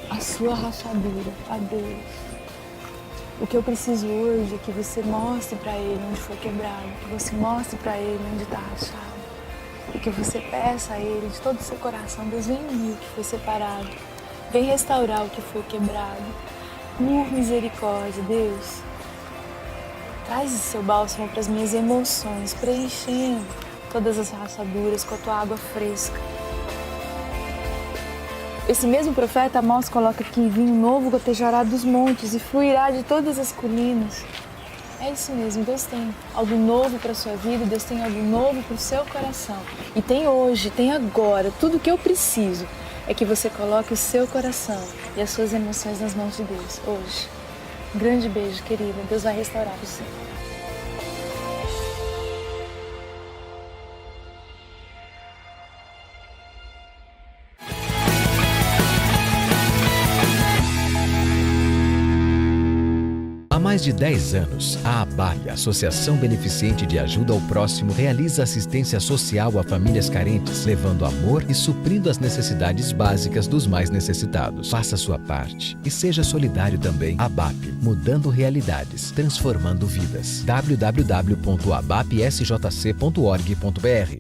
a sua rachadura a Deus. O que eu preciso hoje é que você mostre para Ele onde foi quebrado, que você mostre para Ele onde está rachado. E que você peça a Ele de todo o seu coração: Deus, vem unir o que foi separado, vem restaurar o que foi quebrado. Por misericórdia, Deus, traz esse seu bálsamo para as minhas emoções, preenchendo todas as rachaduras com a tua água fresca. Esse mesmo profeta Amós coloca que vinho novo gotejará dos montes e fluirá de todas as colinas. É isso mesmo, Deus tem algo novo para a sua vida, Deus tem algo novo para o seu coração. E tem hoje, tem agora, tudo o que eu preciso é que você coloque o seu coração e as suas emoções nas mãos de Deus hoje. Um grande beijo, querida. Deus vai restaurar você. Há mais de 10 anos, a ABAP, Associação Beneficente de Ajuda ao Próximo, realiza assistência social a famílias carentes, levando amor e suprindo as necessidades básicas dos mais necessitados. Faça sua parte e seja solidário também. ABAP, mudando realidades, transformando vidas. www.abapsjc.org.br.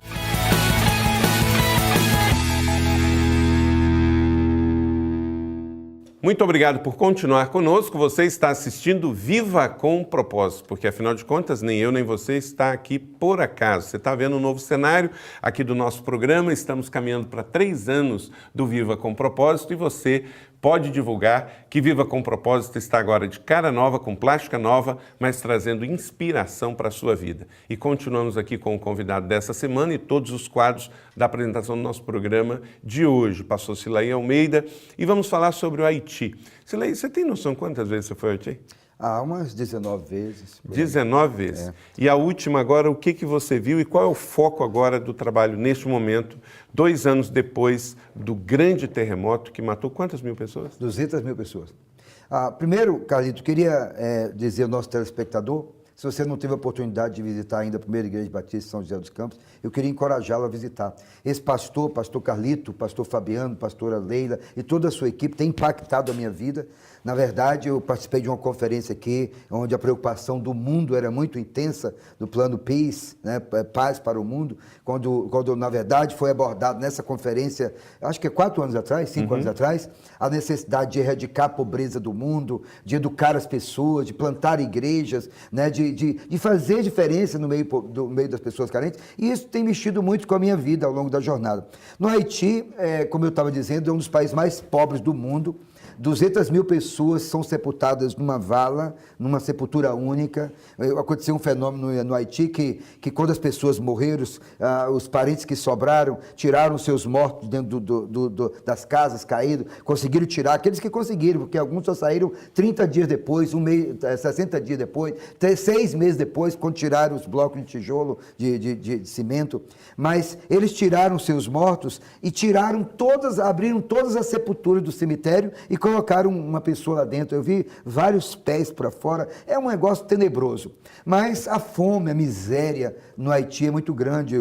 Muito obrigado por continuar conosco. Você está assistindo Viva com Propósito, porque afinal de contas, nem eu nem você está aqui por acaso. Você está vendo um novo cenário aqui do nosso programa. Estamos caminhando para 3 anos do Viva com Propósito e você pode divulgar que Viva com Propósito está agora de cara nova, com plástica nova, mas trazendo inspiração para a sua vida. E continuamos aqui com o convidado dessa semana e todos os quadros da apresentação do nosso programa de hoje. Pastor Silaí Almeida, e vamos falar sobre o Haiti. Silaí, você tem noção quantas vezes você foi ao Haiti? Umas 19 vezes. 19 vezes. É. E a última agora, o que você viu e qual é o foco agora do trabalho neste momento, 2 anos depois do grande terremoto que matou quantas mil pessoas? 200 mil pessoas. Primeiro, Carlito, queria dizer ao nosso telespectador, se você não teve a oportunidade de visitar ainda a primeira Igreja Batista de São José dos Campos, eu queria encorajá-lo a visitar. Esse pastor Carlito, pastor Fabiano, pastora Leila e toda a sua equipe tem impactado a minha vida. Na verdade, eu participei de uma conferência aqui, onde a preocupação do mundo era muito intensa, do plano Peace, né, Paz para o Mundo, quando na verdade foi abordado nessa conferência, acho que é 4 anos atrás, 5 anos atrás, a necessidade de erradicar a pobreza do mundo, de educar as pessoas, de plantar igrejas, né, de fazer diferença no meio das pessoas carentes, e isso tem mexido muito com a minha vida ao longo da jornada. No Haiti, como eu estava dizendo, é um dos países mais pobres do mundo, 200 mil pessoas são sepultadas numa vala, numa sepultura única. Aconteceu um fenômeno no Haiti que quando as pessoas morreram, os parentes que sobraram tiraram seus mortos dentro das casas caídos, conseguiram tirar, aqueles que conseguiram, porque alguns só saíram 30 dias depois, 60 dias depois, 6 meses depois, quando tiraram os blocos de tijolo, de cimento. Mas eles tiraram seus mortos e abriram todas as sepulturas do cemitério e colocaram uma pessoa lá dentro. Eu vi vários pés para fora. É um negócio tenebroso. Mas a fome, a miséria no Haiti é muito grande.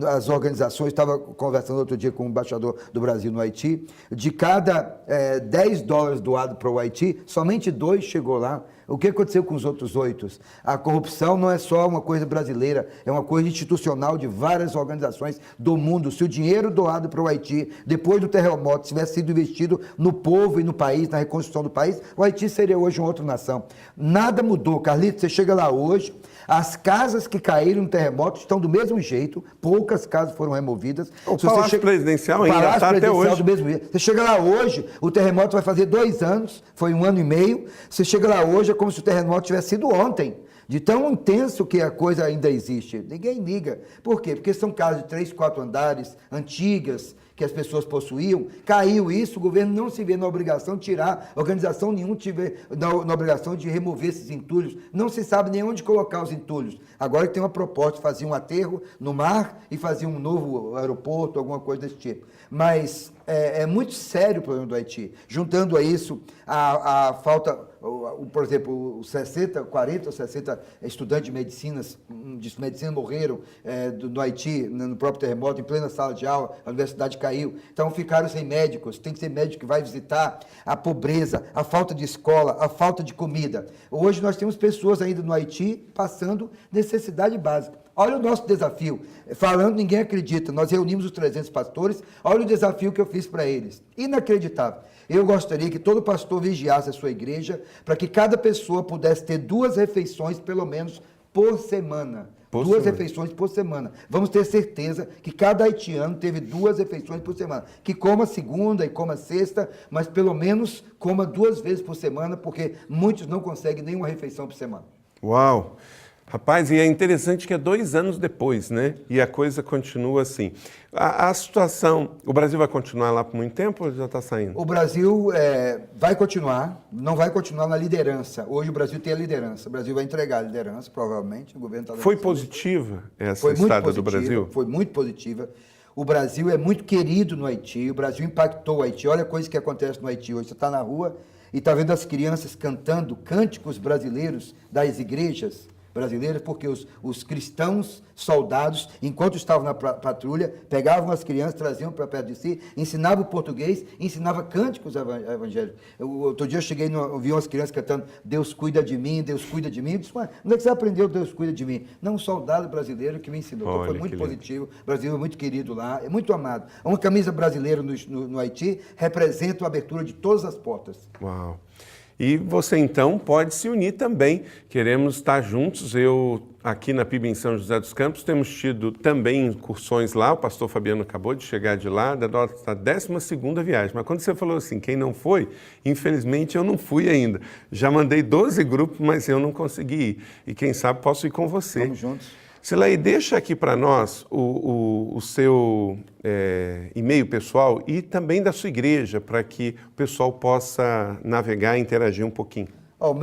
As organizações, estava conversando outro dia com o embaixador do Brasil no Haiti, de cada $10 doado para o Haiti, somente 2 chegou lá. O que aconteceu com os outros 8? A corrupção não é só uma coisa brasileira, é uma coisa institucional de várias organizações do mundo. Se o dinheiro doado para o Haiti, depois do terremoto, tivesse sido investido no povo e no país, na reconstrução do país, o Haiti seria hoje uma outra nação. Nada mudou, Carlito. Você chega lá hoje, as casas que caíram no terremoto estão do mesmo jeito, poucas casas foram removidas. O Palácio Presidencial ainda está até hoje. Do mesmo jeito. Você chega lá hoje, o terremoto vai fazer 2 anos, foi 1 ano e meio. Você chega lá hoje, é como se o terremoto tivesse sido ontem. De tão intenso que a coisa ainda existe. Ninguém liga. Por quê? Porque são casas de 3, 4 andares, antigas, que as pessoas possuíam. Caiu isso, o governo não se vê na obrigação de tirar, organização nenhuma tiver na obrigação de remover esses entulhos. Não se sabe nem onde colocar os entulhos. Agora tem uma proposta de fazer um aterro no mar e fazer um novo aeroporto, alguma coisa desse tipo. Mas é muito sério o problema do Haiti. Juntando a isso a falta, por exemplo, 40 ou 60 estudantes de medicina morreram no Haiti, no próprio terremoto, em plena sala de aula, a universidade caiu. Então ficaram sem médicos, tem que ser médico que vai visitar. A pobreza, a falta de escola, a falta de comida. Hoje nós temos pessoas ainda no Haiti passando necessidade básica. Olha o nosso desafio. Falando, ninguém acredita. Nós reunimos os 300 pastores. Olha o desafio que eu fiz para eles. Inacreditável. Eu gostaria que todo pastor vigiasse a sua igreja para que cada pessoa pudesse ter 2 refeições, pelo menos, por semana. 2 refeições por semana. Vamos ter certeza que cada haitiano teve 2 refeições por semana. Que coma segunda e coma sexta, mas pelo menos coma 2 vezes por semana, porque muitos não conseguem nenhuma refeição por semana. Uau! Rapaz, e é interessante que é 2 anos depois, né? E a coisa continua assim. A situação, o Brasil vai continuar lá por muito tempo ou já está saindo? O Brasil vai continuar, não vai continuar na liderança. Hoje o Brasil tem a liderança, o Brasil vai entregar a liderança, provavelmente. O governo Foi positiva essa estada do Brasil? Foi muito positiva. O Brasil é muito querido no Haiti, o Brasil impactou o Haiti. Olha a coisa que acontece no Haiti hoje. Você está na rua e está vendo as crianças cantando cânticos brasileiros das igrejas brasileiras, porque os cristãos soldados, enquanto estavam na patrulha, pegavam as crianças, traziam para perto de si, ensinavam português, ensinavam cânticos evangélicos. Outro dia eu cheguei, vi umas crianças cantando Deus cuida de mim, Deus cuida de mim. Eu disse, onde é que você aprendeu Deus cuida de mim? Não, um soldado brasileiro que me ensinou. Então, foi muito positivo. O Brasil é muito querido lá, é muito amado. Uma camisa brasileira no Haiti representa a abertura de todas as portas. Uau! E você, então, pode se unir também. Queremos estar juntos. Eu, aqui na PIB em São José dos Campos, temos tido também incursões lá. O pastor Fabiano acabou de chegar de lá, da nossa 12ª viagem. Mas quando você falou assim, quem não foi, infelizmente eu não fui ainda. Já mandei 12 grupos, mas eu não consegui ir. E quem sabe posso ir com você. Vamos juntos. Silaí, deixa aqui para nós o seu e-mail pessoal e também da sua igreja, para que o pessoal possa navegar e interagir um pouquinho. O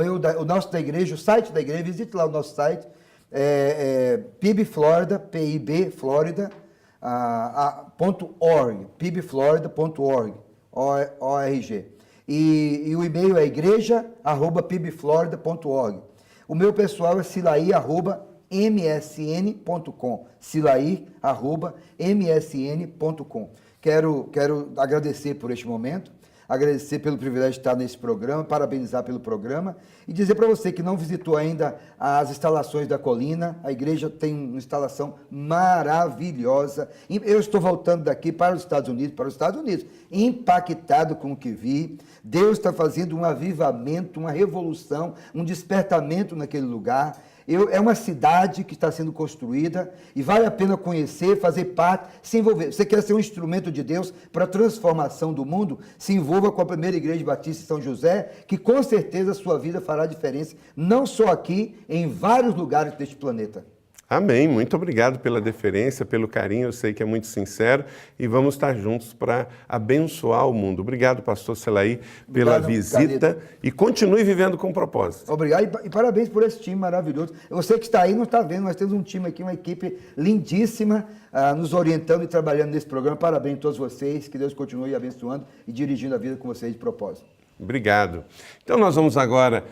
nosso da igreja, o site da igreja, visite lá o nosso site, PIB Florida, PIB Florida, .org, pibflorida.org, O-R-G. E o e-mail é igreja@pibflorida.org. O meu pessoal é silaí@msn.com, silaí@msn.com. Quero agradecer por este momento, agradecer pelo privilégio de estar nesse programa, parabenizar pelo programa e dizer para você que não visitou ainda as instalações da Colina. A igreja tem uma instalação maravilhosa. Eu estou voltando daqui para os Estados Unidos, impactado com o que vi. Deus está fazendo um avivamento, uma revolução, um despertamento naquele lugar. É uma cidade que está sendo construída e vale a pena conhecer, fazer parte, se envolver. Você quer ser um instrumento de Deus para a transformação do mundo? Se envolva com a primeira igreja batista de São José, que com certeza a sua vida fará diferença, não só aqui, em vários lugares deste planeta. Amém. Muito obrigado pela deferência, pelo carinho, eu sei que é muito sincero e vamos estar juntos para abençoar o mundo. Obrigado, pastor Selaí, pela visita e continue vivendo com propósito. Obrigado e parabéns por esse time maravilhoso. Você que está aí não está vendo, nós temos um time aqui, uma equipe lindíssima, nos orientando e trabalhando nesse programa. Parabéns a todos vocês, que Deus continue abençoando e dirigindo a vida com vocês de propósito. Obrigado. Então nós vamos agora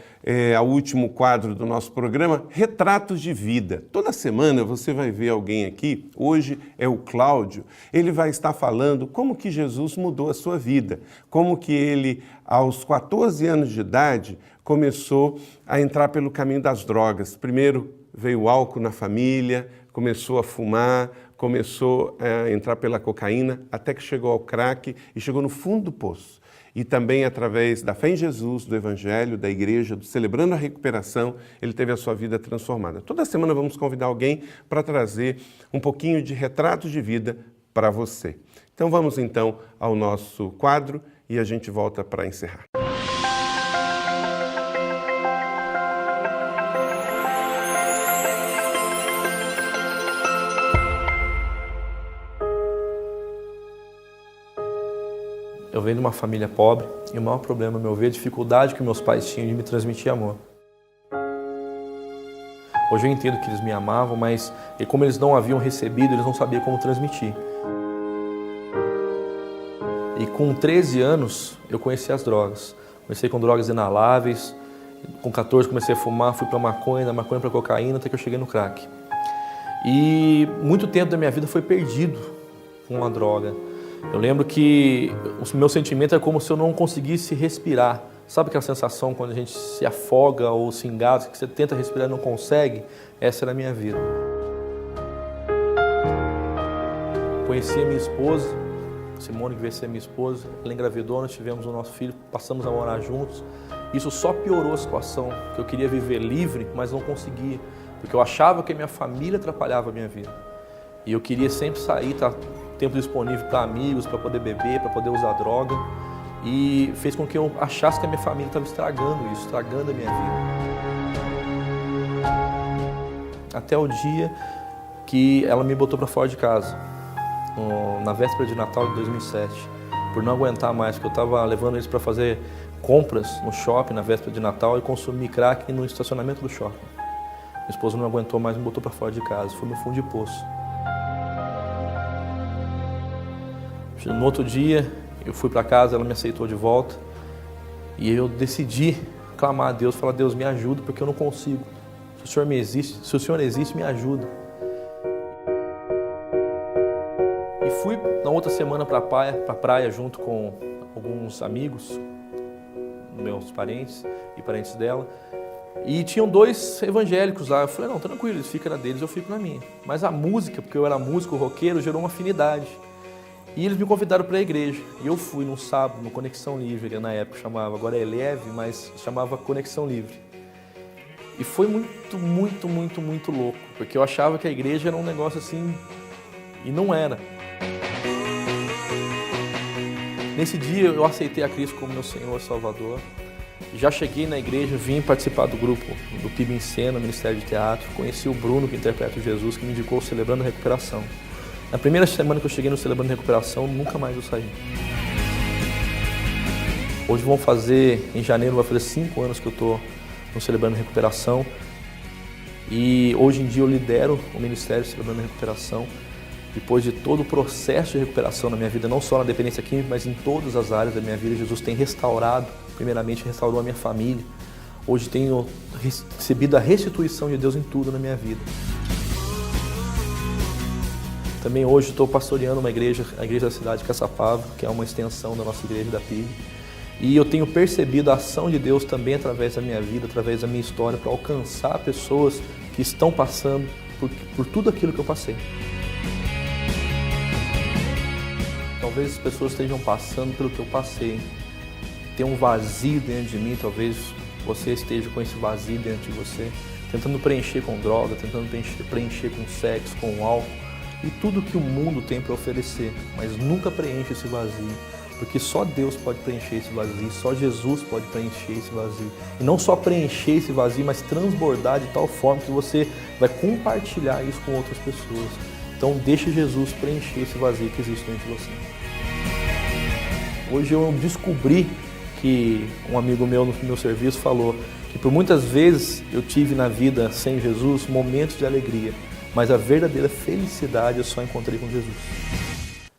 ao último quadro do nosso programa, Retratos de Vida. Toda semana você vai ver alguém aqui, hoje é o Cláudio, ele vai estar falando como que Jesus mudou a sua vida, como que ele, aos 14 anos de idade, começou a entrar pelo caminho das drogas. Primeiro veio o álcool na família, começou a fumar, começou a entrar pela cocaína, até que chegou ao crack e chegou no fundo do poço. E também através da fé em Jesus, do Evangelho, da Igreja, do Celebrando a Recuperação, ele teve a sua vida transformada. Toda semana vamos convidar alguém para trazer um pouquinho de retratos de vida para você. Então vamos então ao nosso quadro e a gente volta para encerrar. Eu venho de uma família pobre e o maior problema, a meu ver, é a dificuldade que meus pais tinham de me transmitir amor. Hoje eu entendo que eles me amavam, mas como eles não haviam recebido, eles não sabiam como transmitir. E com 13 anos eu conheci as drogas. Comecei com drogas inaláveis, com 14 comecei a fumar, fui para maconha, da maconha para cocaína, até que eu cheguei no crack. E muito tempo da minha vida foi perdido com a droga. Eu lembro que o meu sentimento é como se eu não conseguisse respirar. Sabe aquela sensação quando a gente se afoga ou se engasga, que você tenta respirar e não consegue? Essa era a minha vida. Conheci a minha esposa, Simone, que veio ser minha esposa. Ela engravidou, nós tivemos o nosso filho, passamos a morar juntos. Isso só piorou a situação, que eu queria viver livre, mas não conseguia. Porque eu achava que a minha família atrapalhava a minha vida. E eu queria sempre sair, tá? Tempo disponível para amigos, para poder beber, para poder usar droga. E fez com que eu achasse que a minha família estava estragando isso, estragando a minha vida. Até o dia que ela me botou para fora de casa, na véspera de Natal de 2007. Por não aguentar mais, porque eu estava levando eles para fazer compras no shopping na véspera de Natal e consumir crack no estacionamento do shopping. Minha esposa não aguentou mais, me botou para fora de casa. Foi no fundo de poço. No outro dia, eu fui para casa, ela me aceitou de volta e eu decidi clamar a Deus, falar: Deus, me ajuda, porque eu não consigo. Se o Senhor existe, me ajuda. E fui na outra semana para a praia junto com alguns amigos, meus parentes e parentes dela, e tinham 2 evangélicos lá. Eu falei: não, tranquilo, eles ficam na deles, eu fico na minha. Mas a música, porque eu era músico, roqueiro, gerou uma afinidade. E eles me convidaram para a igreja. E eu fui num sábado, no Conexão Livre, na época chamava, agora é Leve, mas chamava Conexão Livre. E foi muito, muito, muito, muito louco, porque eu achava que a igreja era um negócio assim, e não era. Nesse dia eu aceitei a Cristo como meu Senhor e Salvador. Já cheguei na igreja, vim participar do grupo do PIB em Cena, Ministério de Teatro. Conheci o Bruno, que interpreta o Jesus, que me indicou o Celebrando a Recuperação. Na primeira semana que eu cheguei no Celebrando a Recuperação, nunca mais eu saí. Hoje em janeiro vai fazer 5 anos que eu estou no Celebrando a Recuperação. E hoje em dia eu lidero o Ministério Celebrando a Recuperação. Depois de todo o processo de recuperação na minha vida, não só na dependência química, mas em todas as áreas da minha vida, Jesus tem restaurado, primeiramente restaurou a minha família. Hoje tenho recebido a restituição de Deus em tudo na minha vida. Também hoje estou pastoreando uma igreja, a igreja da cidade de Caçapava, que é uma extensão da nossa igreja da PIB. E eu tenho percebido a ação de Deus também através da minha vida, através da minha história, para alcançar pessoas que estão passando por tudo aquilo que eu passei. Talvez as pessoas estejam passando pelo que eu passei. Tem um vazio dentro de mim, talvez você esteja com esse vazio dentro de você. tentando preencher com droga, tentando preencher com sexo, com álcool e tudo que o mundo tem para oferecer, mas nunca preenche esse vazio, porque só Deus pode preencher esse vazio, só Jesus pode preencher esse vazio. E não só preencher esse vazio, mas transbordar de tal forma que você vai compartilhar isso com outras pessoas. Então deixe Jesus preencher esse vazio que existe dentro de você. Hoje eu descobri que um amigo meu no meu serviço falou que por muitas vezes eu tive na vida sem Jesus momentos de alegria, mas a verdadeira felicidade eu só encontrei com Jesus.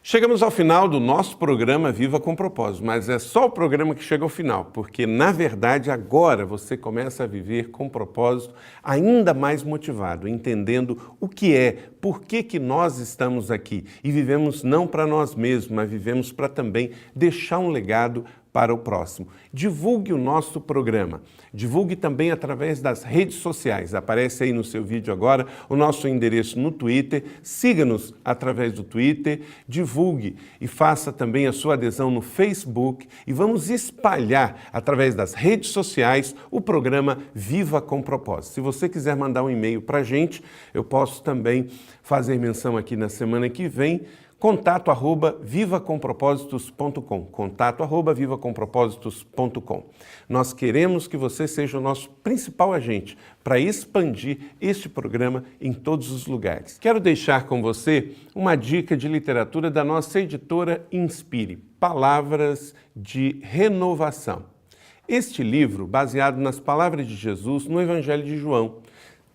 Chegamos ao final do nosso programa Viva com Propósito, mas é só o programa que chega ao final, porque, na verdade, agora você começa a viver com propósito ainda mais motivado, entendendo o que é, por que nós estamos aqui e vivemos não para nós mesmos, mas vivemos para também deixar um legado para o próximo. Divulgue o nosso programa. Divulgue também através das redes sociais. Aparece aí no seu vídeo agora o nosso endereço no Twitter. Siga-nos através do Twitter. Divulgue e faça também a sua adesão no Facebook. E vamos espalhar através das redes sociais o programa Viva com Propósito. Se você quiser mandar um e-mail para a gente, eu posso também fazer menção aqui na semana que vem. contato@vivacompropósitos.com, contato@vivacompropósitos.com. Nós queremos que você seja o nosso principal agente para expandir este programa em todos os lugares. Quero deixar com você uma dica de literatura da nossa editora Inspire, Palavras de Renovação. Este livro, baseado nas palavras de Jesus no Evangelho de João.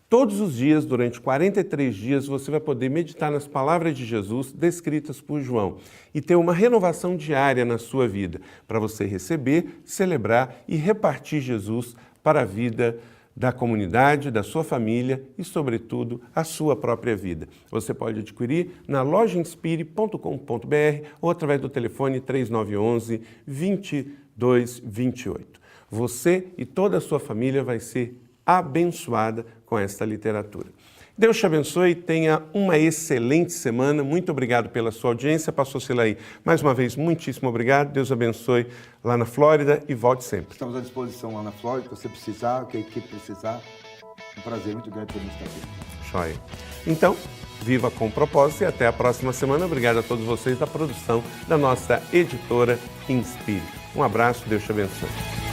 Todos os dias, durante 43 dias, você vai poder meditar nas palavras de Jesus descritas por João e ter uma renovação diária na sua vida, para você receber, celebrar e repartir Jesus para a vida da comunidade, da sua família e, sobretudo, a sua própria vida. Você pode adquirir na lojainspire.com.br ou através do telefone 3911-2228. Você e toda a sua família vai ser abençoada com esta literatura. Deus te abençoe e tenha uma excelente semana. Muito obrigado pela sua audiência. Pastor Silaí, mais uma vez, muitíssimo obrigado. Deus abençoe lá na Flórida e volte sempre. Estamos à disposição lá na Flórida, se você precisar, que a equipe precisar. Um prazer muito grande para mim estar aqui. Joia. Então, viva com propósito e até a próxima semana. Obrigado a todos vocês da produção da nossa editora Inspire. Um abraço, Deus te abençoe.